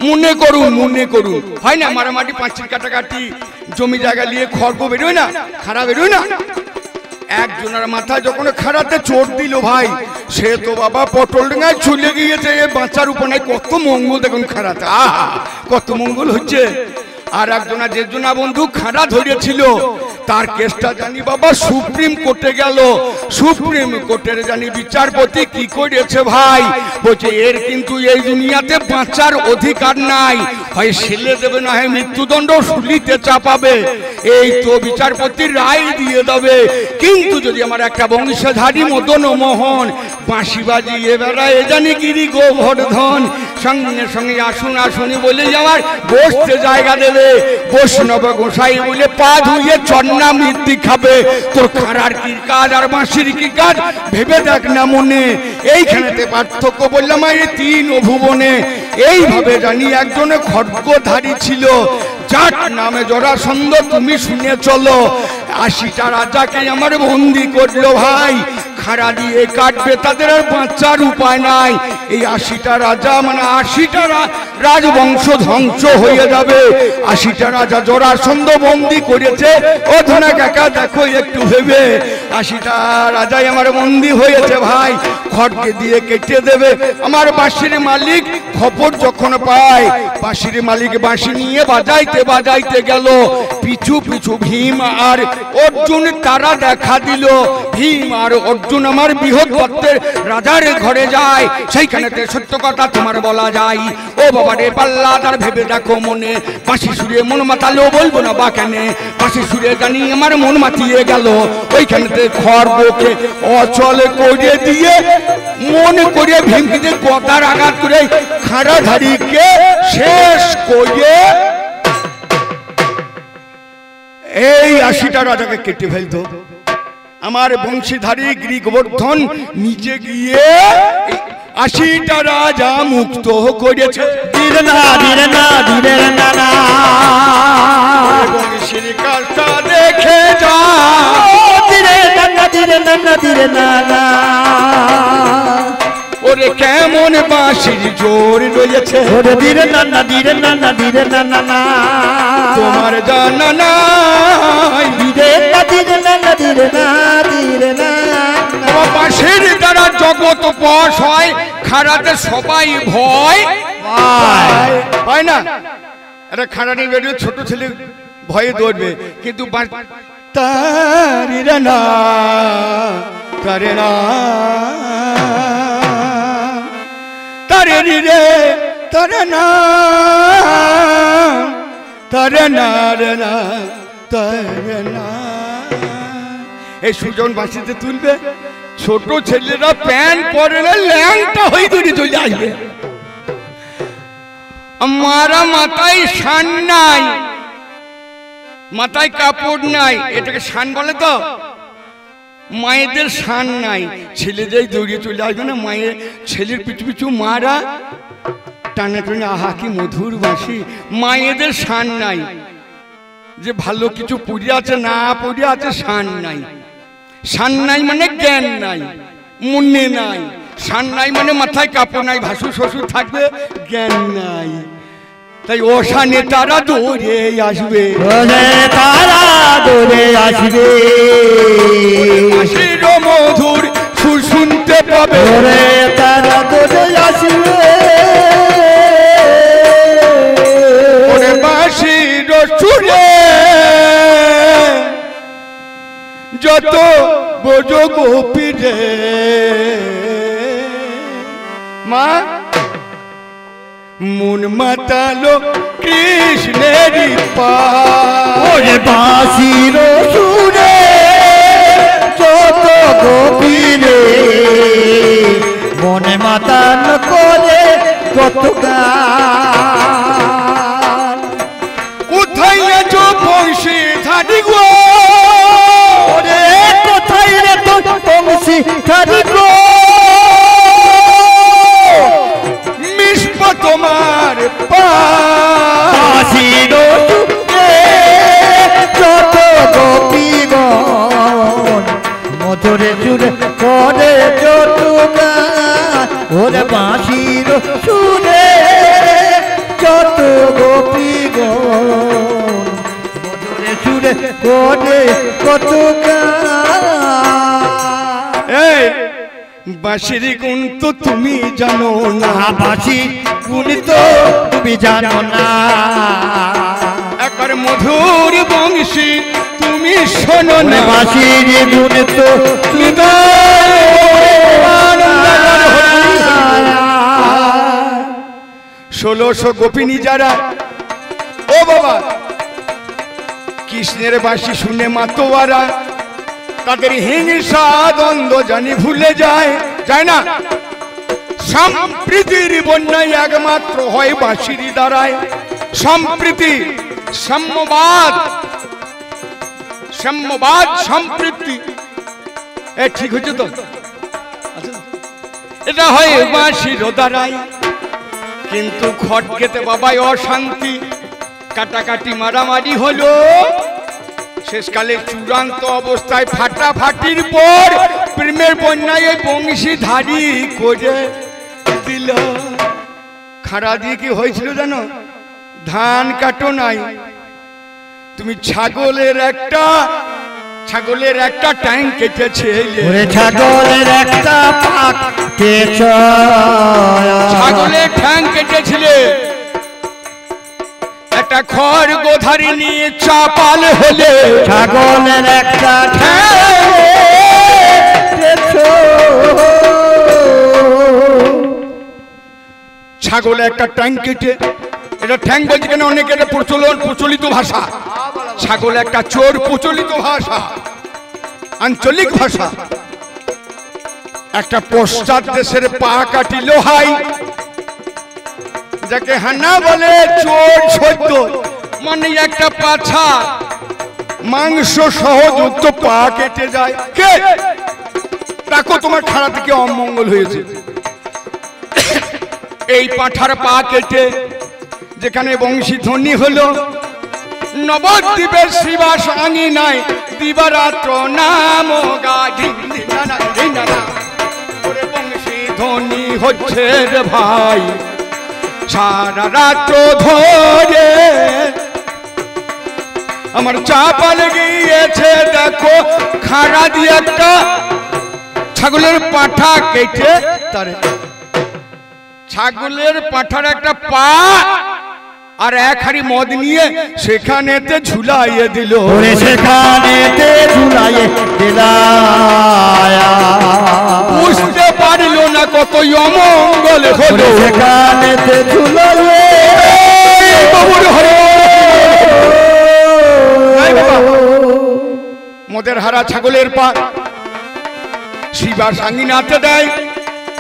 মনে করুন, মনে করুন, হয় না? মারামারি পাঁচিল কাটাকাটি, জমি জায়গা নিয়ে খড়গ বেরোয় না, খারাপ বেরোয় না? একজনের মাথায় যখন খারাতে চোট দিল ভাই, সে তো বাবা পটল ডাঙায় চলে গিয়েছে, বাঁচার উপরে কত মঙ্গল দেখুন খারাতে, আহা কত মঙ্গল হচ্ছে। আর একজনা যে জনা বন্ধু খাড়া ধরেছিল, তার কেসটা জানি বাবা সুপ্রিম কোর্টে গেল। সুপ্রিম কোর্টের জানি বিচারপতি কি করেছে ভাই, বলছে এর কিন্তু এই দুনিয়াতে বাঁচার অধিকার নাই, হয় ছেলে দেবে না হয় মৃত্যুদণ্ড শুলিতে চাপাবে। এই তো বিচারপতির রায় দিয়ে দেবে। কিন্তু যদি আমার একটা বংশধারী মদন মোহন বাঁশি বাজিয়ে বেড়ায় জানি গিরি গোবর্ধন, সঙ্গে সঙ্গে আসুন আসুনি বলে আমার বসতে জায়গা দেবে, বৈষ্ণব গোসাই বলে পা ধুয়ে চন্না মৃত্যু খাবে, তোর খাড়ার কি কাজ আর বাঁশির কি কাজ ভেবে দেখ না মনে। এইখানেতে পার্থক্য বললাম এই তিন ভুবনে। এইভাবে জানি একজনে খড়গধারী ছিল, যার নামে জরাসন্ধ তুমি শুনে চলো। 80টা রাজাকে আমার বন্দি করলো ভাই, খাড়া দিয়ে কাটবে, তাদের আর বাঁচার উপায় নাই। এই 80টা রাজা মানে 80টা রাজবংশ ধ্বংস হয়ে যাবে। 80টা রাজা জরাসন্ধ বন্দি করেছে। ও ধনা কাকা দেখো একটু ভেবে, 80টা রাজাই আমার বন্দি হয়েছে ভাই, খড়কে দিয়ে কেটে দেবে। আমার বাঁশির মালিক খবর যখন পায়, বাঁশির মালিক বাঁশি নিয়ে বাজাইতে বাজাইতে গেল, পিছু পিছু ভীম আর অর্জুন তারা দেখা দিল। ভীম আর অর্জুন আমার বৃহৎপত্রের রাজার ঘরে যায়। সেইখানেতে সত্য কথা তোমার বলা যায়। ও বাবা রে পাল্লা তার ভেবে দেখো মনে, বাঁশি সুরে মন মাতালো বলবো না বা কেন, বাঁশি সুরে জানি আমার মন মাতিয়ে গেল। ওইখানেতে খড়গকে অচল করে দিয়ে মনে করে ভীমকে গদার আঘাত করে খাড়াধারীকে শেষ করে এই 80টা রাজাকে কেটে ফেলতো। আমার বংশীধারী গিরি গোবর্ধন নিচে গিয়ে 80টা রাজা মুক্ত করেছে। ধীরে না ধীরে না ধীরে না না বংশীর কাজটা দেখে যা, ধীরে না না ধীরে না না ধীরে না না। ওরে কেমন বাঁশির জোর রয়েছে, ওরে ধীরে না না ধীরে না না ধীরে না না না। তোমার জানা নাই। ধীরে না ধীরে না না ধীরে না ধীরে না। বাঁশির দ্বারা জগৎ বশ হয়, খাড়াতে সবাই ভয় পায় না। একটা খাড়া নিয়ে বেরিয়ে ছোট ছেলে ভয়ে দৌড়বে, কিন্তু তারে না তারে না তারে রে তারে না তারে না রে না তারে না। এই সুজন বাঁশিতে তুলবে, ছোট ছেলেরা প্যান্ট পরে না ল্যাংটা হয়ে দৌড়ে চলে আসবে। মারা মাথায় শান নাই, মাথায় কাপড় নাই, এটাকে শান বলে তো। মায়েদের শান নাই, ছেলেদের দৌড়িয়ে চলে আসবে না, মায়ের ছেলের পিছু পিছু মারা টানা টানে, আহা কি মধুর বাঁশি। মায়েদের শান নাই, যে ভালো কিছু পড়ে আছে না পড়ে আছে শান নাই। শান নাই মানে জ্ঞান নাই, মনে নাই। শান নাই মানে মাথায় কাপড় নাই, ভাসুর শ্বশুর থাকবে, জ্ঞান নাই। তাই অশানে তারা দৌড়ে আসবে, তারা দৌড়ে আসবে, বাঁশির মধুর সুর শুনতে পাবে, তারা দৌড়ে আসবে, ওরে বাঁশির সুরে যত বোঝ গোপী রে। মা মন মাতালো কৃষ্ণের ওরে বাঁশির সুরে যত গোপী রে, মনে মাতাল করে কত গান। কোথায় আছো বংশী ধারি গো, ওরে কোথায় রে তো বংশী ধারি গো, মিশব তোমার বাঁশির সুরে যত গোপী গণ, মধুরে সুরে করে যত গান। ওরে বাঁশির সুরে যত গোপী গণ, মধুরে সুরে করে কত গান। এই বাঁশির গুণ তো তুমি জানো না, বাঁশি গুণ তো তুমি জানো না, একবার মধুর বংশী তুমি শোনো না। বাঁশির গুণ তো তুমি 1600 গোপিনী যারা, ও বাবা কৃষ্ণের বাঁশি শুনে মাতোয়ারা তাদের হিংসা দ্বন্দ্ব জানি ভুলে যায়, যায় না। সম্প্রীতির বন্যায় একমাত্র হয় বাঁশির দ্বারায়। সম্প্রীতি, সাম্যবাদ, সাম্যবাদ সম্প্রীতি, এ ঠিক হচ্ছে তো? এটা হয় বাঁশির দ্বারায়। কিন্তু খটকেতে বাবাই অশান্তি, কাটাকাটি মারামারি হলো, শেষকালে চূড়ান্ত অবস্থায় ফাটাফাটির পর প্রেমের বন্যায় বংশী ধারি করে দিল। খাড়া দিয়ে কি হয়েছিল জানো? ধান কাটো নাই, তুমি ছাগলের একটা ট্যাঙ্ক কেটেছে, ছাগলের একটা পাক ছাগলের ঠ্যাং কেটেছিলে, একটা খড় গোধারি নিয়ে চাপাল হলে ছাগলের একটা ছাগলে একটা ট্যাং কেটে, এটা ঠ্যাং বলছে কেন অনেকে এটা প্রচলিত ভাষা। ছাগল একটা চোর, প্রচলিত ভাষা, আঞ্চলিক ভাষা। একটা পশ্চাৎ দেশের পা কাটিল হাই, যাকে হানা বলে চোর সত্য, মানে একটা পাছা মাংস সহযুক্ত পা কেটে যায়। কে দেখো তোমার খাড়া থেকে অমঙ্গল হয়েছে, এই পাঠার পা কেটে যেখানে বংশী ধ্বনি হলো, নবদ্বীপের শ্রীবাস আঙিনায় দিবারাত্র নাম গাধি বংশী ধ্বনি হচ্ছে রে ভাই সারা রাত্র ধরে। আমার চাপাল গিয়েছে দেখো, খাড়া দিয়ে একটা ছাগলের পাঠা কেটে, তার ছাগলের পাঠার একটা পা আর এক হাড়ি মদ নিয়ে সেখানেতে ঝুলাইয়ে দিল, সেখানেতে ঝুলাইয়ে দিল। বুঝতে পারল না কত অমঙ্গল হলো, সেখানেতে ঝুলাইয়ে মদের হারা ছাগলের পা শিবা সাঙ্গিনাতে দেয়,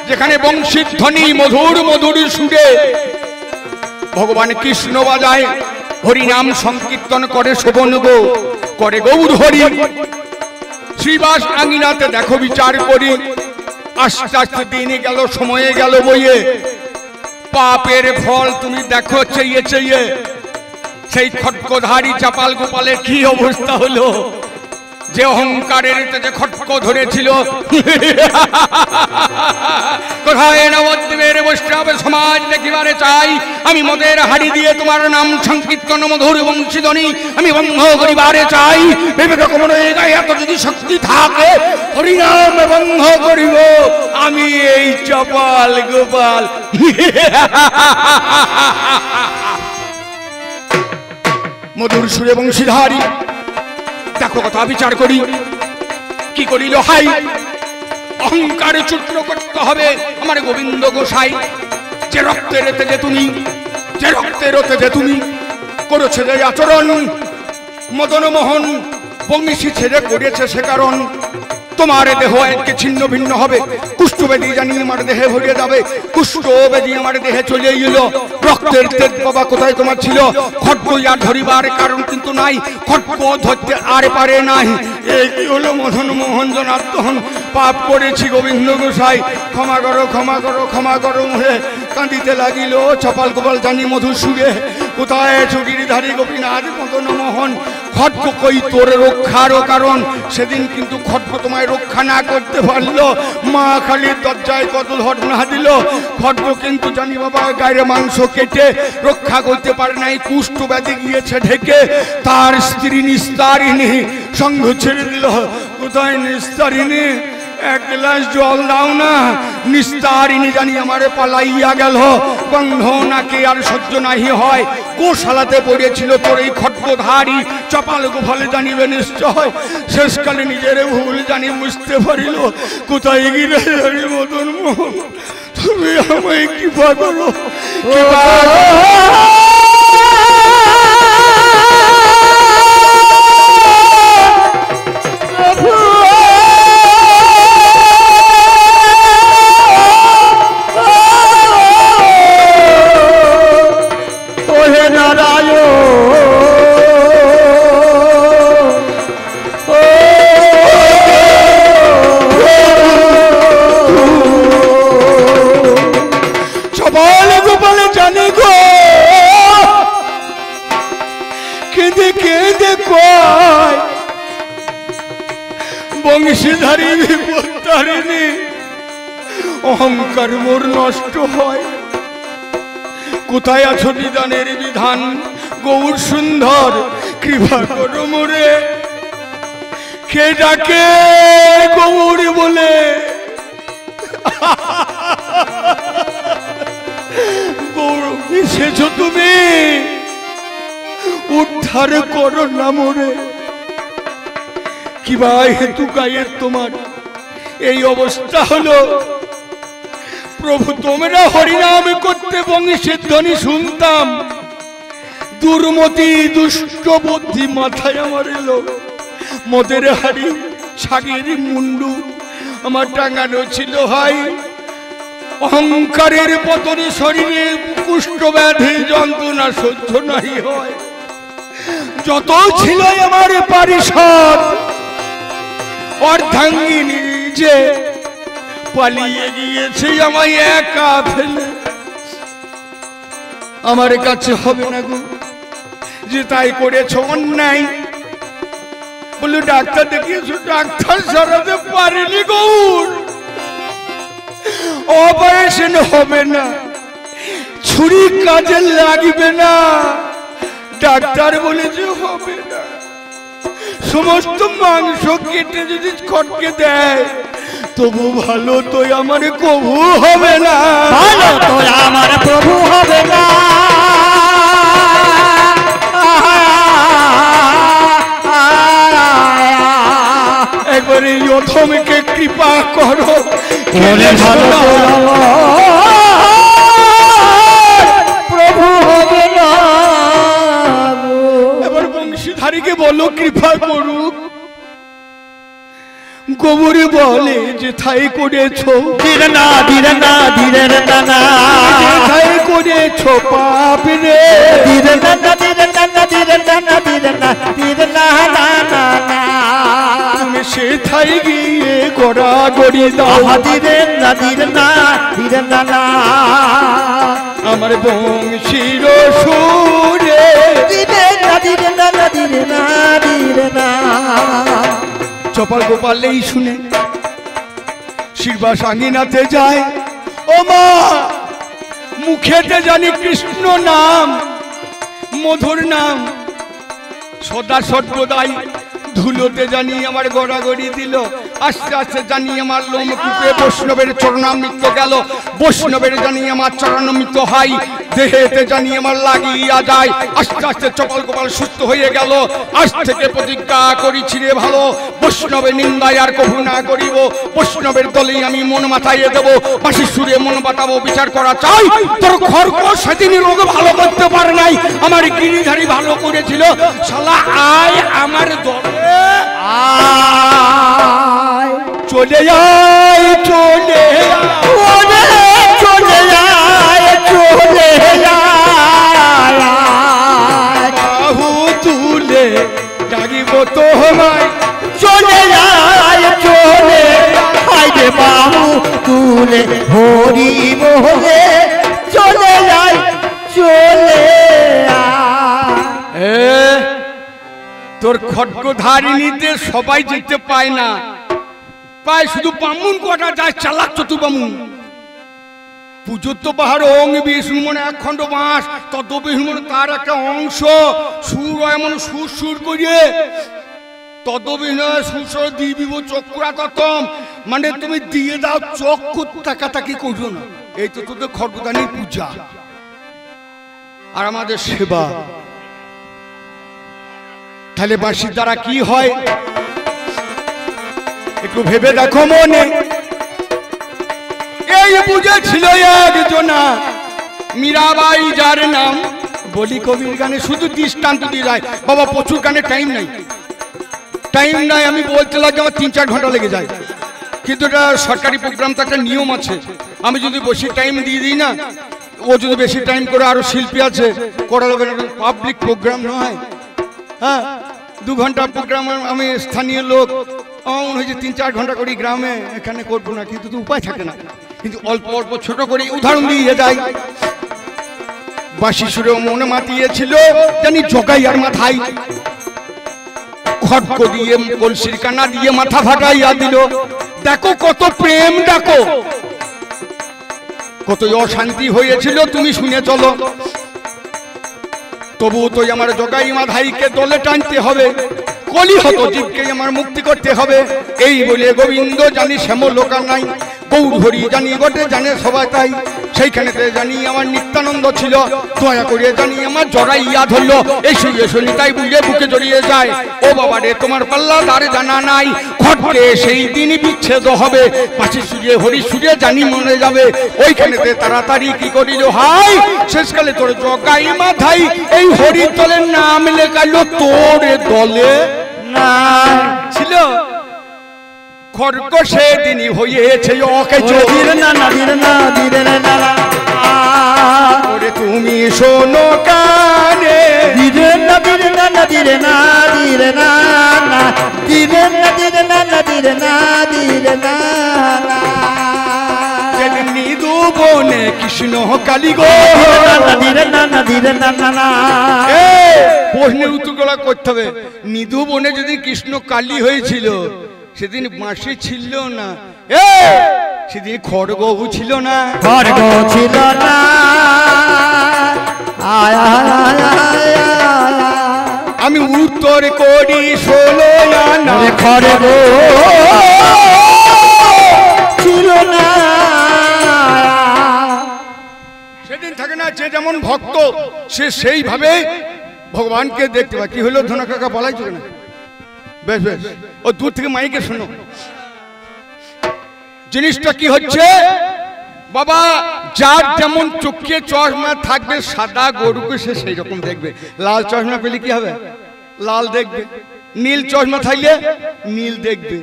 যেখানে বংশীর ধ্বনি মধুর মধুর সুরে ভগবান কৃষ্ণ বাজায়, হরিনাম সংকীর্তন করে শোভন গো করে গৌর হরি। শ্রীবাস আঙ্গিনাতে দেখো বিচার করি, আস্তে আস্তে দিনে গেল, সময়ে গেল বইয়ে, পাপের ফল তুমি দেখো চেয়ে চেয়ে। সেই খট্কধারী চাপাল গোপালের কি অবস্থা হলো, যে অহংকারের যে খট্ক ধরেছিল। কোথায় নবদ্বীপের বৈষ্ণব সমাজ দেখিবারে চাই, আমি মদের হাড়ি দিয়ে তোমার নাম সংকীর্তন মধুর বংশীধ্বনি আমি বন্ধ করিবারে চাই। বিবেক কমলের গায়ে এত যদি শক্তি থাকে, হরিনাম বন্ধ করিব আমি এই চাপাল গোপাল। মধুর সুরে বংশীধারী দেখো কথা বিচার করি কি করিল হাই। অহংকারে চূর্ণ করতে হবে আমার গোবিন্দ গোসাই। যে রক্তের তেজে তুমি, যে রক্তের তেজে তুমি করেছে যে আচরণ, মদন মোহন বংশী ছেড়ে করেছে সে কারণ। তোমার দেহ এককে ছিন্ন ভিন্ন হবে, কুষ্ঠবেদী জানি আমার দেহে ভরিয়ে যাবে। কুষ্ঠবেদী আমার দেহে চলে এলো, রক্তের তেজ বাবা কোথায় তোমার ছিল? খট্ক আর ধরিবার কারণ কিন্তু নাই, খট্ক ধরতে আর পারে নাই। এই কি হলো মদন মোহন জনার্দন, পাপ করেছি গোবিন্দ গোসাই, ক্ষমা করো ক্ষমা করো ক্ষমা করো মুহে কাঁদিতে লাগিল চপাল গোপাল জানি মধুর সুরে। কোথায় চুরির ধারী গোপীনাথ মদন মোহন, খট্ক কই তোর রক্ষারও কারণ। সেদিন কিন্তু খট্ক তোমায় রক্ষা না করতে পারলো, মা খালির দরজায় কত ঘটনা দিল। খট্ক কিন্তু জানি বাবা গায়ের মাংস কেটে রক্ষা করতে পারে নাই, কুষ্ঠ ব্যাধি গিয়েছে ঢেকে। তার স্ত্রী নিস্তারিণী সঙ্গ ছেড়ে দিল। কোথায় নিস্তারিণী, এক গ্লাস জল দাও না। নিস্তারিণী জানি আমারে পালাইয়া গেল, বন্ধ নাকে আর সহ্য নাহি হয়। গোশালাতে পড়েছিল তোর এই খট্কধারী চপাল গোপালে জানিবে নিশ্চয়। শেষকালে নিজের ভুল জানি বুঝতে পারিল। কোথায় গিয়ে মদন মোহন তুমি আমায় কৃপা করো, কৃপা বংশীধারী বিপত্তারিণী অহংকার মোর নষ্ট হয়। কোথায় আছো নিদানের বিধান গৌর সুন্দর, কৃপা করো মোরে। কে ডাকে গৌর বলে, গৌর এসেছো তুমি, উদ্ধার করো না মোরে। কি ভাই হেতু গায়ের তোমার এই অবস্থা হলো? প্রভু তোমরা হরিনাম করতে বংশের ধ্বনি শুনতাম, দুর্মতি দুষ্ট বুদ্ধি মাথায় আমার এলো। মদের হাড়ি ছাগের মুন্ডু আমার টাঙানো ছিল ভাই। অহংকারের পতনে শরীরে কুষ্ঠ ব্যাধি যন্ত্রণা সহ্য নাই হয়। যত ছিল আমার পারিষদ অর্ধাঙ্গিনী যে পালিয়ে গিয়েছে আমায় একা ফেলে। আমার কাছে হবে না গো যে তাই করেছ অন্যায়। বলে ডাক্তার দেখিয়েছো, ডাক্তার সারাতে পারেনি গৌর। অপারেশন হবে না, ছুরি কাজে লাগবে না, ডাক্তার বলেছে হবে না। সমস্ত মাংস কেটে যদি খটকে দেয় তবু ভালো তো আমার কবু হবে না, ভালো তো আমার প্রভু হবে না। একবারে যথমকে কৃপা করো, প্রভু হবে না। এবার বংশীধারীকে বলো কৃপা করুক। গোবরে বলে যে থাই করেছো ধীরে না ধীরে না ধীরে না, থাই করেছো পাপ রে, ধীরে না ধীরে না ধীরে না ধীরে না ধীরে না না না। তুমি সে থাই গিয়ে গড়াগড়ি দাও, ধীরে না ধীরে না ধীরে না না। আমার বংশীর সুরে ধীরে দিরে না দিরে না। চপাল গোপাল এই শুনে শিরবাস আঙিনাতে যায়। ও মা, মুখেতে জানি কৃষ্ণ নাম, মধুর নাম, সদা সর্বদাই ধুলোতে জানি আমার গড়াগড়ি দিল। আস্তে আস্তে জানি আমার লোম কূপে বৈষ্ণবের চরণামৃত গেল। বৈষ্ণবের জানি আমার চরণামৃত হয়, দেহেতে জানি আমার লাগিয়া যায়। আস্তে আস্তে চপল গোপাল সুস্থ হয়ে গেল। আজ থেকে প্রতিজ্ঞা করিছি রে ভালো, বৈষ্ণবের নিন্দায় আর কভু না করিব। বৈষ্ণবের দলেই আমি মন মাথাইয়ে দেব, বাঁশির সুরে মন বাতাবো, বিচার করা চাই। তোর খড়গ সেদিন রোগ ভালো করতে পারে নাই, আমার গিরিধারী ভালো করেছিল। শালা আয় আমার দলে আয়, চলে যায়, চলে ওরে চলে যায়, চলে যায়। বাহু তুলে ডাকিব তোমায়, চলে যায়, চলে যায় রে বাবু তুলে হরি বলে চলে যায়, চলে যায়। তোর খড়গধারিণীতে সবাই যেতে পায় না, পায় শুধু বামুন কটা যায়, চালাক চতুর বামুন। পুজোর তো বাহার অং বিষ্ণু মানে এক খণ্ড বাঁশ, তত বিষ্ণু মানে তার একটা অংশ। সুর এমন সুর সুর করিয়ে তত বিনয় সুর দিবিব চক্রা ততম, মানে তুমি দিয়ে দাও চক্কর তাকাতাকি করছো না। এই তো তোদের খড়গধারিণীর পূজা আর আমাদের সেবা। তাহলে বাঁশির দ্বারা কি হয় একটু ভেবে দেখো মনে। এই বুঝেছিল একজনা মীরাবাই যার নাম, বলি কবির গানে শুধু দৃষ্টান্ত দিয়ে যায়। বাবা প্রচুর গানে টাইম নাই, টাইম নাই। আমি বলতে লাগে আমার 3-4 ঘন্টা লেগে যায়, কিন্তু এটা সরকারি প্রোগ্রাম, তো একটা নিয়ম আছে। আমি যদি বেশি টাইম দিয়ে দিই না, ও যদি বেশি টাইম করে, আরো শিল্পী আছে করা যাবে না, পাবলিক প্রোগ্রাম নয়। হ্যাঁ, 2 ঘন্টা প্রোগ্রাম, আমি স্থানীয় লোক, আমার মনে হয়েছে 3-4 ঘন্টা করি গ্রামে, এখানে করবো না, কিন্তু তো উপায় থাকে না। কিন্তু অল্প অল্প ছোট করে উদাহরণ দিয়ে যায়। বাঁশি সুরে মনে মাতিয়েছিল জানি জগাই আর মাথায় খড়গ দিয়ে কলসির কানা দিয়ে মাথা ফাটাইয়া দিল। দেখো কত প্রেম, দেখো কত অশান্তি হয়েছিল, তুমি শুনে চলো। তবু তো আমার জগাই মাধাইকে দলে টানতে হবে, কলি হত জীবকে আমার মুক্তি করতে হবে। এই বলে গোবিন্দ জানি শ্যামল লোকার নাই, গৌর হরি জানি বটে জানে সবাই তাই। সেইখানেতে জানি আমার নিত্যানন্দ ছিল, দয়া করে জানি আমার জড়াইয়া ধরলো। এসো এসো নিতাই বুঝে বুকে জড়িয়ে যায়। ও বাবা রে তোমার পাল্লা দাঁড়ে জানা নাই, ঘটে সেই দিন বিচ্ছেদ হবে। পাশে সুরিয়ে হরি সুরিয়ে জানি মনে যাবে। ওইখানেতে তাড়াতাড়ি কি করিল হাই, শেষকালে তোর জগাই মাথাই এই হরি দলের নাম লেখালো তোর দলে না ছিল। খড়গ সেদিনই হয়েছে ধীরে না না ধীরে না ধীরে না না। ওরে তুমি শোনো কানে, ধীরে না ধীরে না না ধীরে না ধীরে না না ধীরে না ধীরে না না ধীরে না ধীরে না না। নিদু বনে কৃষ্ণ কালী গো, ধীরে না না ধীরে না না না। প্রশ্নের উত্তরগুলো করতে হবে। নিদু বনে যদি কৃষ্ণ কালী হয়েছিল, সেদিন বাঁশি ছিল না, সেদিন খড়গও ছিল না, খড়গ ছিল না। আমি উত্তর করি 16 আনা, খড়গ ছিল না। সেদিন থাকে না, যে যেমন ভক্ত সে সেইভাবে ভগবানকে দেখতে পায়। কি হলো ধনা কাকা বলাই চলে না, বেশ বেশ ও দূর থেকে মাইকে শোনো। জিনিসটা কি হচ্ছে বাবা, যার যেমন চোখে চশমা থাকবে, সাদা গরুকে সে সেই রকম দেখবে। লাল চশমা পেলে কি হবে, লাল দেখবে। নীল চশমা থাকলে নীল দেখবে।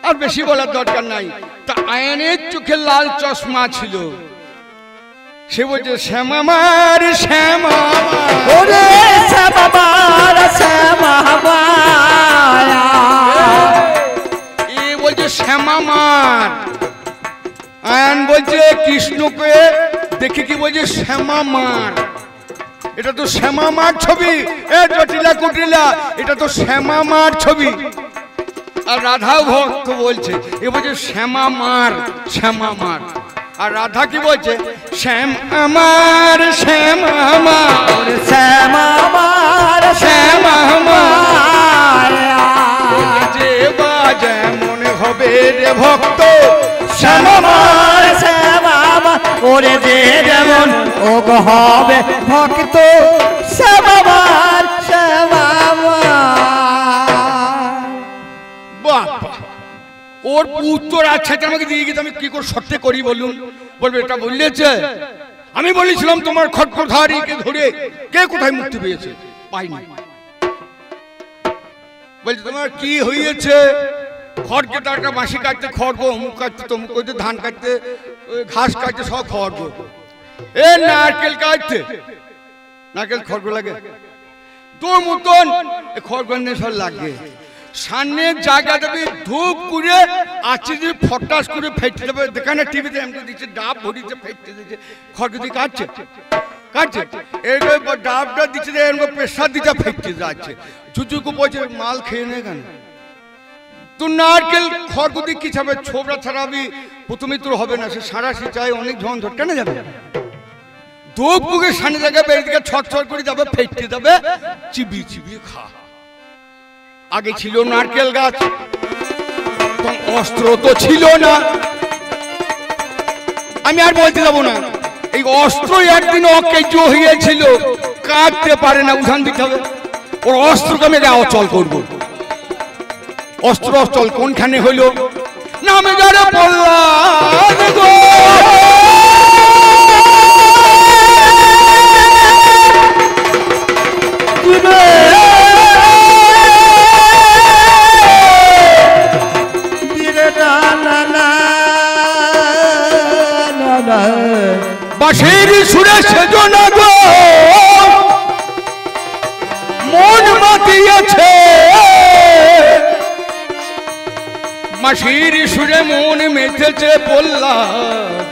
আর বেশি বলার দরকার নাই। তা আয়নের চোখে লাল চশমা ছিল, সে বলছে শ্যামামার শ্যামামার, ওরে শ্যামামার শ্যামামার, এ বলছে শ্যামামার। আয়ন বলছে কৃষ্ণকে দেখে কি বলছে শ্যামামার। এটা তো শ্যামা মার ছবি। এ জটিলা কুটিলা, এটা তো শ্যামা মার ছবি। আর রাধাও ভক্ত বলছে, এ বলছে শ্যামা মার, শ্যামা মার। আর রাধা কি বলছে? শ্যাম আমার, শ্যাম আমার, শ্যাম আমার, শ্যাম আমার। যে বা যেমন হবে রে ভক্ত, শ্যাম আমার, শ্যাম আমার। ওরে যে যেমন ও হবে ভক্ত, শ্যাম আমার, শ্যাম আমার। বাবা ওর উত্তর আচ্ছা আমাকে দিয়ে গেছে, আমি কি করে সত্যি করি বলুন? বলবে এটা বললেছে, আমি বলেছিলাম তোমার খটখটারিকে ধরে কে কোথায় মুক্তি পেয়েছে? পাইনি। বলছে তোমার কি হয়েছে? খড়কে তার একটা বাঁশি কাটতে খড়গো, অমুক কাটতে তমুক করতে, ধান কাটতে, ঘাস কাটতে, সব খড়গো। এ নারকেল কাটতে, নারকেল খড়গো লাগে তোর মতন খড়গো সব লাগে। সামনের জায়গা দেবে ধূপ করে আছে যে ফটাস করে ফেটে দেবে। দেখানে টিভিতে এমনি দিচ্ছে, ডাব ভরিতে ফেটে দিচ্ছে, খড়গদি কাটছে কাটছে, এই ডাবটা দিচ্ছে, এরকম প্রেশার দিতে ফেটে যাচ্ছে। চুচুকু বলছে মাল খেয়ে নে কেন? তোর নারকেল খড়গদি কি ছাড়বে? ছোবড়া ছাড়াবি প্রথমে তোর হবে না, সে সারা সে চাই অনেক ঝঞ্ঝট কেন যাবে? ধূপ পুকে সামনে জায়গায় বের দিকে ছটছট করে যাবে, ফেটে যাবে, চিবিয়ে চিবিয়ে খা। আগে ছিল নারকেল গাছ, অস্ত্র তো ছিল না। আমি আর বলতে যাবো না, এই অস্ত্র একদিন অকেজ হয়েছিল, কাটতে পারে না, উঠান দিতে হবে। ওর অস্ত্রকে আমি অচল করবো। অস্ত্র অচল কোনখানে হইল? নামে যারা প্রহ্লাদ গো, বাঁশির সুরে সেজনা গো মন মাতিয়েছে, বাঁশির সুরে মন মেতেছে প্রহ্লাদ,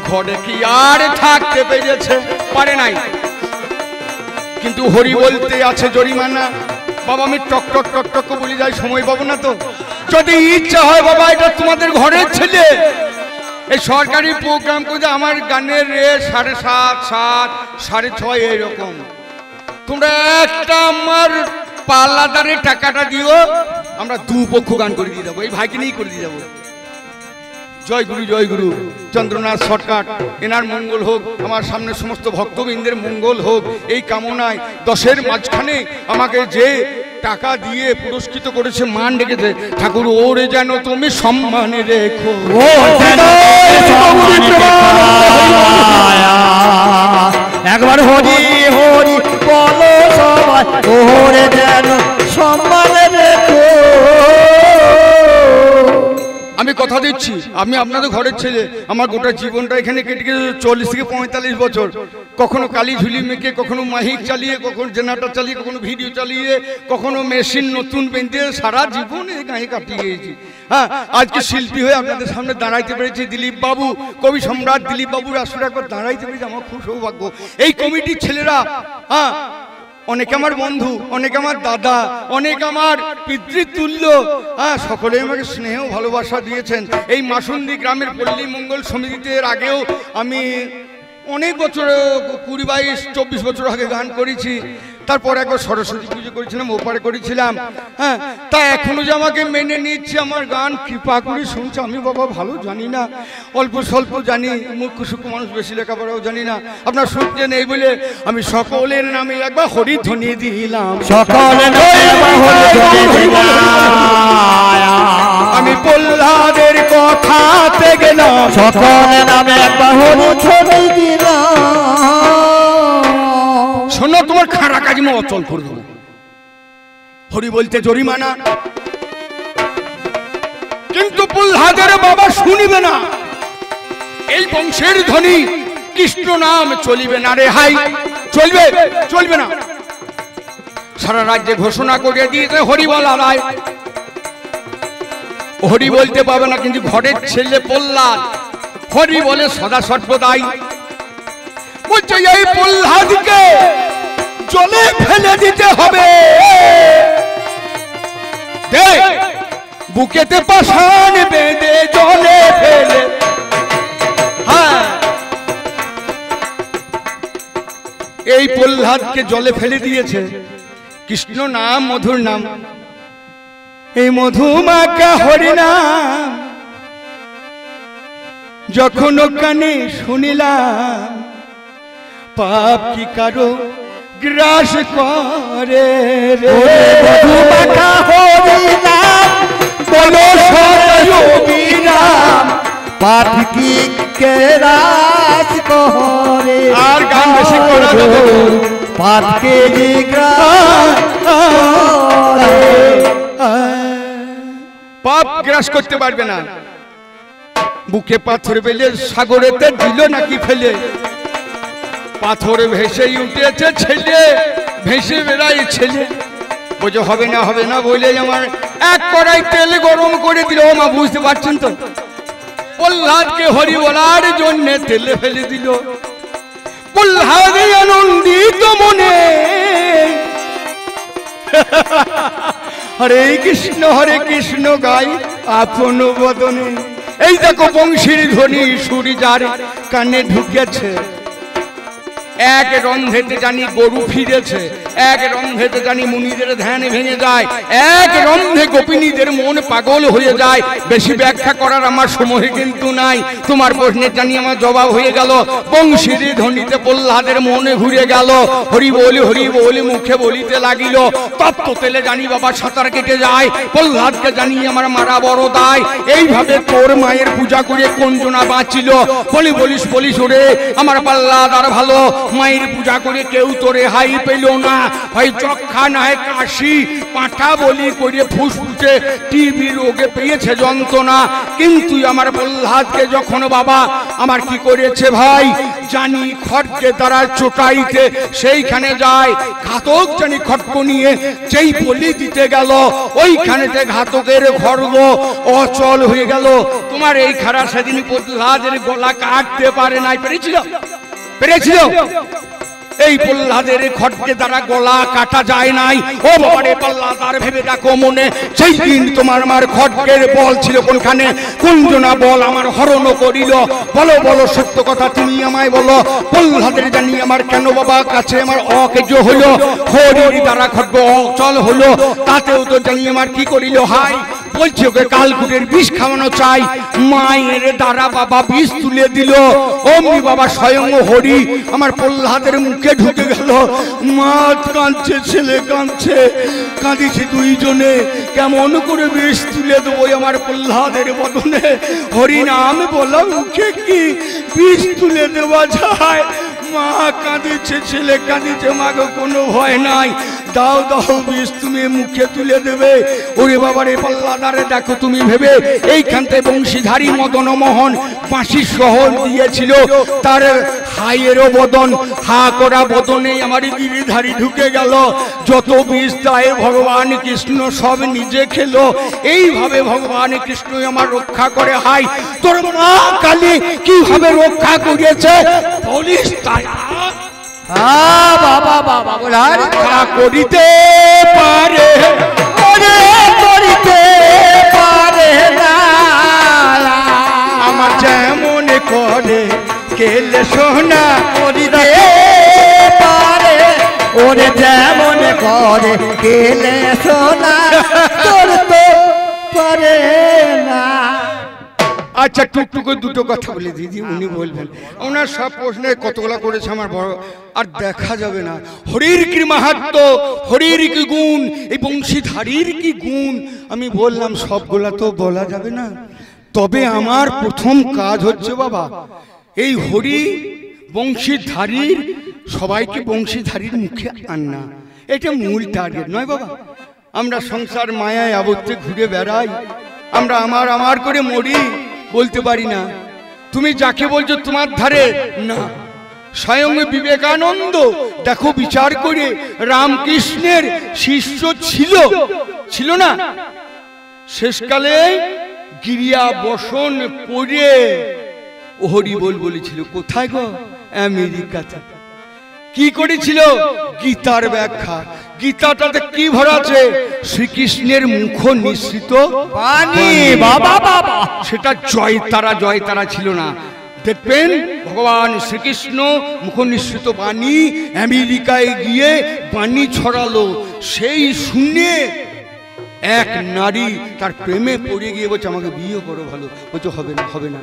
ঘরে কি আর থাকতে পেরেছে? পারে নাই। কিন্তু হরি বলতে আছে জরিমানা। বাবা আমি টক টক টক টক বলে যাই, সময় পাবো না তো। যদি ইচ্ছা হয় বাবা, এটা তোমাদের ঘরের ছেলে, এই সরকারি প্রোগ্রাম করে আমার গানের রেট 7.5, 7, 6.5 এইরকম। তোমরা একটা আমার পাল্লাদারে টাকাটা দিও, আমরা দুপক্ষ গান করে দিয়ে যাবো। এই ভাইকে নিয়েই করে দিয়ে যাবো। জয় গুরু, জয় গুরু। চন্দ্রনাথ শর্টকাট, এনার মঙ্গল হোক, আমার সামনে সমস্ত ভক্তবৃন্দের মঙ্গল হোক, এই কামনায় 10-এর মাঝখানে আমাকে যে টাকা দিয়ে পুরস্কৃত করেছে, মান রেখেছে, ঠাকুর ওরে যেন তুমি সম্মানে রেখো। একবার হরি হরি বলো সবাই, ওরে যেন সম্মানে রেখো। আমি কথা দিচ্ছি, আমি আপনাদের ঘরের ছেলে। আমার গোটা জীবনটা এখানে কেটে গেছে 40 থেকে 45 বছর। কখনো কালি ঝুলি মেখে, কখনো মাইক চালিয়ে, কখনো জেনারেটর চালিয়ে, কখনো ভিডিও চালিয়ে, কখনো মেশিন নতুন বেঁধে সারা জীবন এই গায়ে কাটিয়ে গিয়েছি। হ্যাঁ, আজকে শিল্পী হয়ে আপনাদের সামনে দাঁড়াইতে পেরেছি। দিলীপ বাবু, কবি সম্রাট দিলীপ বাবুর আসলে একবার দাঁড়াইতে পেরেছি, আমার খুব সৌভাগ্য। এই কমিটির ছেলেরা, হ্যাঁ, অনেকে আমার বন্ধু, অনেকে আমার দাদা, অনেক আমার পিতৃতুল্য, হ্যাঁ, সকলে আমাকে স্নেহ ভালোবাসা দিয়েছেন। এই মাসুন্দি গ্রামের পল্লী মঙ্গল সমিতিতে এর আগেও আমি অনেক বছর, 20, 22, 24 বছর আগে গান করেছি। তারপর একবার সরস্বতী পুজো করেছিলাম, ওপারে করেছিলাম। হ্যাঁ, তা এখনো যে আমাকে মেনে নিচ্ছে, আমার গান কৃপা করে শুনছে, আমি বাবা ভালো জানি না, অল্প স্বল্প জানি, মূর্খ সূক্ষ্ম মানুষ, বেশি লেখাপড়াও জানি না। আপনার শুনতে নেই বলে আমি সকলের নামে একবার হরি ধ্বনি দিলাম। সকলের নামে হরি ধ্বনি দিলাম। আমি প্রহ্লাদের কথাতে গেলাম, সকলের নামে একবার হরি ধ্বনি দিলাম। শোনো, তোমার খারাপ কাজ আমি অচল করে দেবো। হরি বলতে জরিমানা, কিন্তু প্রহ্লাদের বাবা শুনিবে না। এই বংশের ধ্বনি কৃষ্ণ নাম চলিবে না রে হাই, চলবে চলবে না। সারা রাজ্যে ঘোষণা করে দিয়েছে হরি বলা রায়, হরি বলতে পাবে না। কিন্তু ঘরের ছেলে প্রহ্লাদ হরি বলে সদা সর্বদাই। বলছে এই প্রহ্লাদকে জলে ফেলে দিতে হবে। দেখ বুকেতে পাষাণ বেঁধে জলে ফেলে, হ্যাঁ এই প্রহ্লাদকে জলে ফেলে দিয়েছে। কৃষ্ণ নাম মধুর নাম, এই মধুমাখা হরিনাম যখন কানে শুনিলাম, পাপ কি কারো গ্রাস করে রে। মধুমাখা হরিনাম বলো সতযোগী নাম, পাপ কি গ্রাস করে। আর গান বেশি করা যাবে না। পাপ কে গ্রাস করে, পাপ গ্রাস করতে পারবে না। বুকে পাথর বেলে সাগরেতে দিল নাকি ফেলে, পাথর ভেসে উঠেছে ছেলে, ভেসে বেড়াই ছেলে। বোঝো হবে না হবে না বলে আমার এক কড়াই তেল গরম করে দিল। মা বুঝতে পারছেন তো, প্রহ্লাদকে হরি বলার জন্য তেলে ফেলে দিল। প্রহ্লাদ আনন্দিত মনে হরে কৃষ্ণ গাই আপন বদনে। এই দেখো বংশীর ধ্বনি সুরি যার কানে ঢুকেছে। এক রন্ধেতে জানি গরু ফিরেছে, এক রন্ধেতে জানি মুনিদের ধ্যান ভেঙে যায়, এক রন্ধে গোপিনীদের মন পাগল হয়ে যায়। বেশি ব্যাখ্যা করার আমার সময় কিন্তু নাই। তোমার প্রশ্নের জানি আমার জবাব হয়ে গেল। বংশীর ধ্বনিতে প্রহ্লাদের মনে ঘুরে গেল। হরি বলি মুখে বলিতে লাগিল। তপ্ত তেলে জানি বাবা সাঁতার কেটে যায়। প্রহ্লাদকে জানি আমার মারা বড় দায়। এইভাবে তোর মায়ের পূজা করে কোনজনা বাঁচিল। বলিস ওরে আমার প্রহ্লাদ আর ভালো, মায়ের পূজা করে কেউ তোরে হাই পেল না। হয় চক্ষা না হয় কাশি, পাঁঠা বলি করে ফুসফুসে টিবি রোগে পেয়েছে যন্ত্রণা। কিন্তু আমার প্রহ্লাদকে যখন বাবা আমার কি করেছে ভাই জানি, খড়কে তারা চোটাইতে সেইখানে যায়। ঘাতক জানি খড়ক নিয়ে যেই বলি দিতে গেল, ওইখানেতে ঘাতকের খড়গ অচল হয়ে গেল। তোমার এই খারাপ সেদিন প্রহ্লাদের গলা কাটতে পারে নাই, পেরেছিল? এই প্রহ্লাদের খড়কে দ্বারা গলা কাটা যায় নাই। ও বাবারে প্রহ্লাদ আর ভেবে দেখো মনে, সেই দিন তোমার আমার খড়কের বল ছিল কোনখানে, কোনজনা বল আমার হরণ করিল। বলো সত্য কথা তুমি আমায় বলো, প্রহ্লাদের জানি আমার কেন বাবা কাছে আমার অকেজ হলো। হরির দ্বারা খড়গ অচল হলো, তাতেও তো জানি আমার কি করিল হাই। বলছি ওকে কালকুটের বিষ খাওয়ানো চাই, মায়ের দ্বারা বাবা বিষ তুলে দিল। অমনি বাবা স্বয়ং হরি আমার প্রহ্লাদের মুখে ঢুকে গেল। মা কাঁদছে, ছেলে কাঁদছে, কাঁদিছে দুইজনে। কেমন করে বিষ তুলে দেবো আমার প্রহ্লাদের বদনে? হরি নাম বলা মুখে কি বিষ তুলে দেওয়া যায়? মা কাঁদিছে, ছেলে কাঁদিছে, মাকে কোনো ভয় নাই, দাও বিষ তুমি মুখে তুলে দেবে। ওরে বাবারে প্রহ্লাদারে দেখো তুমি ভেবে, এইখান থেকে বংশীধারী মদন মোহন বাঁশির শহর দিয়েছিল, তার হাইয়েরও বদন, হা করা বদনে আমার গিরিধারী ঢুকে গেল। যত বিষ দেয় ভগবান কৃষ্ণ সব নিজে খেলো। এইভাবে ভগবান কৃষ্ণ আমার রক্ষা করে। হাই তোর মা কালী কিভাবে রক্ষা করিয়েছে বলিস? বাবা বলার করিতে পারে, করিতে পারে না আমার যেমন করে কেলে সোনা করিতে পারে, ওরে যেমন করে কেলে সোনা তোর তো পারে না। আচ্ছা টুকটুকু দুটো কথা বলে দিদি, উনি বলবেন। ওনার সব প্রশ্নে কতগুলা করেছে আমার বড়, আর দেখা যাবে না। হরির কি মাহাত্ম, হরির কি গুণ, এই বংশীধারীর কি গুণ, আমি বললাম সবগুলা তো বলা যাবে না। তবে আমার প্রথম কাজ হচ্ছে বাবা এই হরি বংশীধারীর, সবাইকে বংশীধারীর মুখে আনা, এটা মূল টার্গেট নয় বাবা। আমরা সংসার মায়ায় আবদ্ধে ঘুরে বেড়াই, আমরা আমার করে মরি, বলতে পারি না। তুমি যাকে বলছো তোমার ধারে না, স্বয়ং বিবেকানন্দ দেখো বিচার করে রামকৃষ্ণের শিষ্য ছিল না? শেষকালে গিরিয়া বসন পড়ে হরি বলেছিল। কোথায় গো? আমেরিকাতে। কি করেছিল? গীতার ব্যাখ্যা। গীতাটাতে কি ভরা আছে? শ্রীকৃষ্ণের মুখ নিঃসৃত বাণী। বাবা বাবা, সেটা জয়তারা ছিল না। দেখবেন ভগবান শ্রীকৃষ্ণ মুখ নিঃসৃত বাণী আমেরিকায় গিয়ে বাণী ছড়ালো। সেই শুনে এক নারী তার প্রেমে পড়ে গিয়ে বলছে আমাকে বিয়ে করো। ভালো বলছে হবে না, হবে না,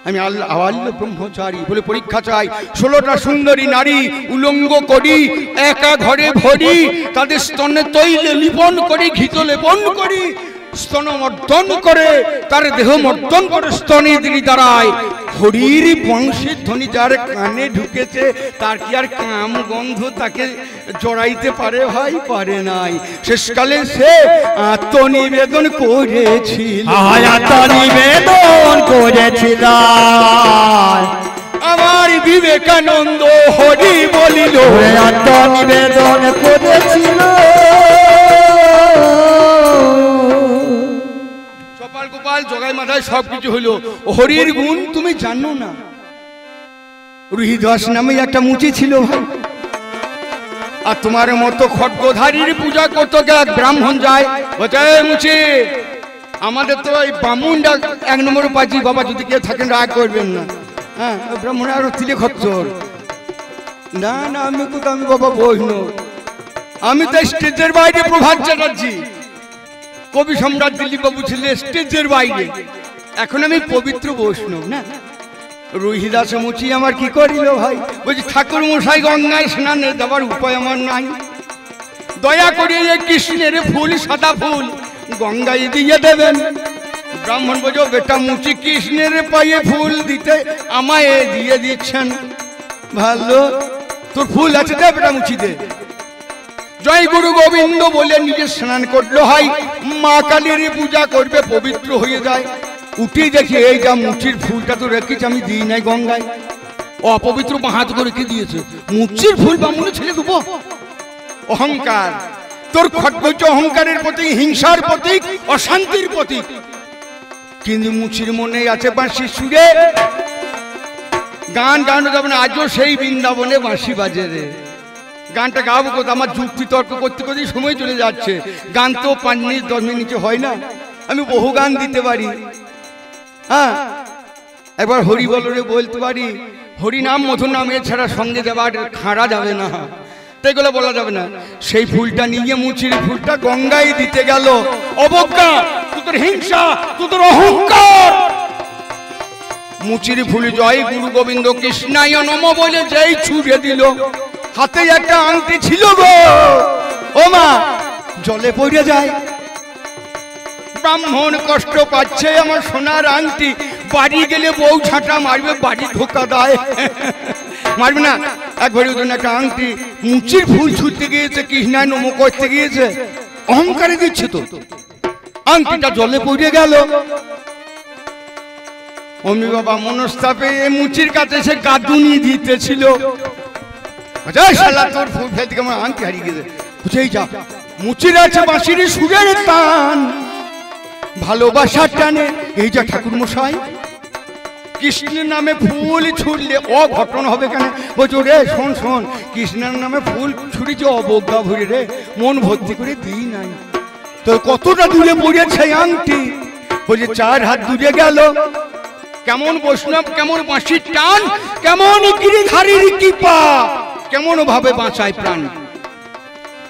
আমি আল্লাহ ব্রহ্মচারী বলে পরীক্ষা চাই। 16টা সুন্দরী নারী উলঙ্গ করি, একা ঘরে ভরি, তাদের স্তনে তৈল লিপন করি, ঘিত লেপন করি, স্তন মর্দন করে, তার দেহ মর্দন করে স্তনে দিকে দাঁড়ায়। হরির বংশের ধ্বনি যার কানে ঢুকেছে তার কি আর কাম গন্ধ তাকে জড়াইতে পারে? ভাই পারে নাই। শেষকালে সে আত্মনিবেদন করেছিল, আত্মনিবেদন করেছিল। আমার বিবেকানন্দ হরি বলিল, আত্মনিবেদন করেছিল। গোপাল গোপাল জগাই মাথায় সবকিছু হইল। হরির গুণ তুমি জানো না। রুহিদাস নামে একটা মুচি ছিল ভাই, আর তোমার মতো খড়গধারীর পূজা করতো এক ব্রাহ্মণ যায়, বলছে মুচি আমাদের তো এই বামুনটা 1 নম্বর পাচ্ছি, বাবা যদি কেউ থাকেন রাগ করবেন না। হ্যাঁ, ব্রাহ্মণ আরো তিলে খচ্চর। না না, আমি কোথাও, আমি বাবা বৈষ্ণব, আমি তো স্টেজের বাইরে প্রভাত চ্যাটার্জি, কবি সম্রাট দিলীপ বাবু ছিল স্টেজের বাইরে, এখন আমি পবিত্র বৈষ্ণব। না, রুহিদাস মুচি আমার কি করিল ভাই? বলছি ঠাকুর মশাই গঙ্গায় স্নানে যাবার উপায় আমার নাই, দয়া করে এই কৃষ্ণের ফুল, সাদা ফুল গঙ্গায় দিয়ে দেবেন। ব্রাহ্মণ বলছো বেটা মুচি কৃষ্ণের পায়ে ফুল দিতে আমায় দিয়ে দিচ্ছেন, ভালো তোর ফুল আছে দে বেটা মুচি দে। জয় গুরু গোবিন্দ বলে নিজে স্নান করলো, হয় মা কালীর পূজা করবে, পবিত্র হয়ে যায়। উঠে দেখি এই যা মুচির ফুলটা তো রেখেছি আমি দিই নাই গঙ্গায়, অপবিত্র হাত করে রেখে দিয়েছে। মুচির ফুল বামুনে ছেলে দেবো? অহংকার। তোর খট্টচ অহংকারের প্রতীক, হিংসার প্রতীক, অশান্তির প্রতীক। কিন্তু মুচির মনে আছে বাঁশির সুরে গান গানো যাবে না। আজও সেই বৃন্দাবনে বাঁশি বাজে রে। গানটা গাবো কোথা? আমার যুক্তি তর্ক করতে করতে সময় চলে যাচ্ছে। গান তো 5 মিনিট 10 মিনিট হয় না, আমি বহু গান দিতে পারি। হ্যাঁ, একবার হরি বলরে বলতে পারি, হরি নাম মধুর নাম, এছাড়া সঙ্গে দেওয়ার খাঁড়া যাবে না, তাইগুলো বলা যাবে না। সেই ফুলটা নিয়ে মুচির ফুলটা গঙ্গায় দিতে গেল। অবজ্ঞা, তোদের হিংসা, তোদের অহংকার। মুচির ফুল জয় গুরু গোবিন্দ কৃষ্ণায় নমঃ বলে যেই ছুঁড়ে দিল, হাতে একটা আংটি ছিল গো, ও মা জলে পড়ে যায়। ব্রাহ্মণ কষ্ট পাচ্ছে, আমার সোনার আংটি, বাড়ি গেলে বউ ছাঁটা মারবে, বাড়ি ঢোকা দেয়, মারবে না। একবারে ওজন একটা আংটি, মুচির ফুল ছুটতে গিয়েছে, কৃষ্ণায় নমঃ করতে গিয়েছে, অহংকারে দিচ্ছে তো, আংটিটা জলে পড়ে গেল। অমি বাবা মনস্তাপে মুচির কাছে সে গাদুনি দিতেছিল, তোর ফুল ফেলতে আমার আংটি হারিয়ে গেছে। বুঝেই যা, মুচির আছে বাঁশির সুরের টান, ভালোবাসার টানে। এই যা ঠাকুর মশাই, কৃষ্ণের নামে ফুল ছুড়লে অঘটন হবে কেন? বলছো রে শোন শোন, কৃষ্ণের নামে ফুল ছুড়েছে অবজ্ঞা ভরে রে, মন ভর্তি করে দিই নাই। তো কতটা দূরে পড়েছে আংটি? বলছে 4 হাত দূরে গেল। কেমন বৈষ্ণব, কেমন বাঁশির টান, কেমন গিরিধারীর কৃপা, কেমন ভাবে বাঁচায় প্রাণ।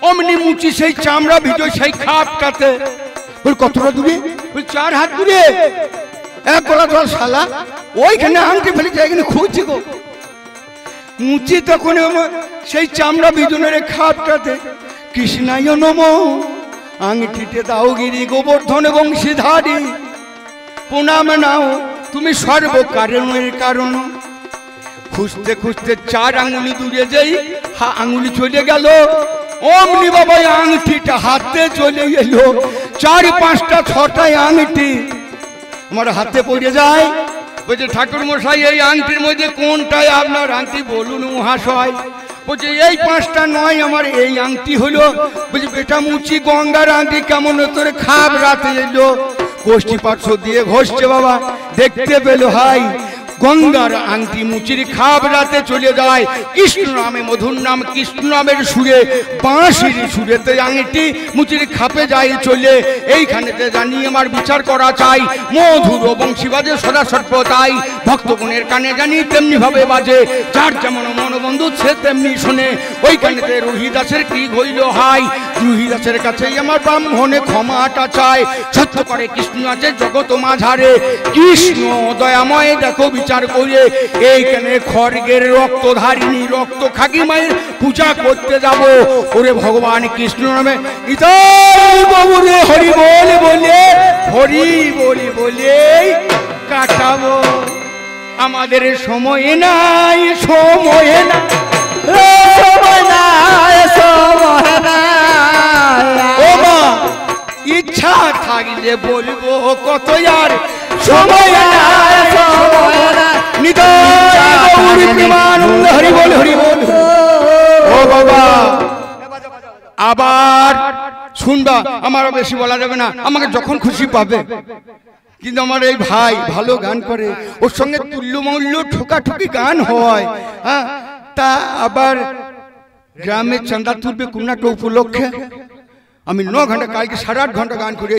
অমনি মুচি সেই চামড়া ভিজো সেই খাপটাতে। বল কতটা দূরে? বল 4 হাত দূরে। এক গলা জল শালা, ওইখানে আংটি ফেলেছে, এখানে খুঁজছি গো। মুচি তখন সেই চামড়া ভিজনের খাপটাতে কৃষ্ণায় নমঃ, আংটিতে দাও গিরি গোবর্ধন বংশীধারী, প্রণাম নাও তুমি সর্বকারণের কারণ। খুঁজতে খুঁজতে 4 আঙুলি দূরে যাই, আঙুলি চলে গেল। অমনি বাবা আংটিটা হাতে চলে এলো। 4, 5টা 6টায় আংটি আমার হাতে পড়ে যায়। বলছে ঠাকুর মশাই এই আংটির মধ্যে কোনটাই আপনার আংটি বলুন মহাশয়। বলছে এই 5টা নয়, আমার এই আংটি হলো। বলছি বেটা মুচি গঙ্গার আংটি কেমন তোর খাপ রাতে এলো। কোষ্ঠী পার্শ্ব দিয়ে ঘষছে বাবা, দেখতে পেল হাই গঙ্গার আংটি মুচির খাপ রাতে চলে যায় কৃষ্ণ নামে মধুর নাম কৃষ্ণ নামের সুরে বাঁশির সুরেতে আংটি মুচির খাপে যায় চলে এইখানেতে জানি আমার বিচার করা চাই মধুর বংশী বাজে সদা সর্বদাই ভক্তগণের কানে জানি তেমনি ভাবে বাজে যার যেমন মনোবন্ধু সে তেমনি শোনে ওইখানেতে রোহিদাসের কি হইল হাই রোহিদাসের কাছেই আমার ব্রাহ্মণে ক্ষমাটা চায় সত্য করে কৃষ্ণ আছে জগৎ মাঝারে কৃষ্ণ দয়াময় দেখো বিচার করে এইখানে খড়গের রক্তধারিণী রক্ত খাকি মায়ের পূজা করতে যাব ওরে ভগবান কৃষ্ণ নামে ইতারে হরি বলে বলে হরি বলি বলে কাটাবো আমাদের সময় নাই সময় না ও মা ইচ্ছা থাকলে বলবো কত আর সময় হরি বল হরি বল ও বাবা আবার শুনবা আমার বেশি বলা যাবে না আমাকে যখন খুশি পাবে কিন্তু আমার এই ভাই ভালো গান করে ওর সঙ্গে তুল্যমূল্য ঠোকাঠুকি গান হয় হ্যাঁ তা আবার গ্রামে চাঁদা তুলবে কোন একটা উপলক্ষে আমি 9 ঘন্টা কালকে 8.5 ঘন্টা গান করি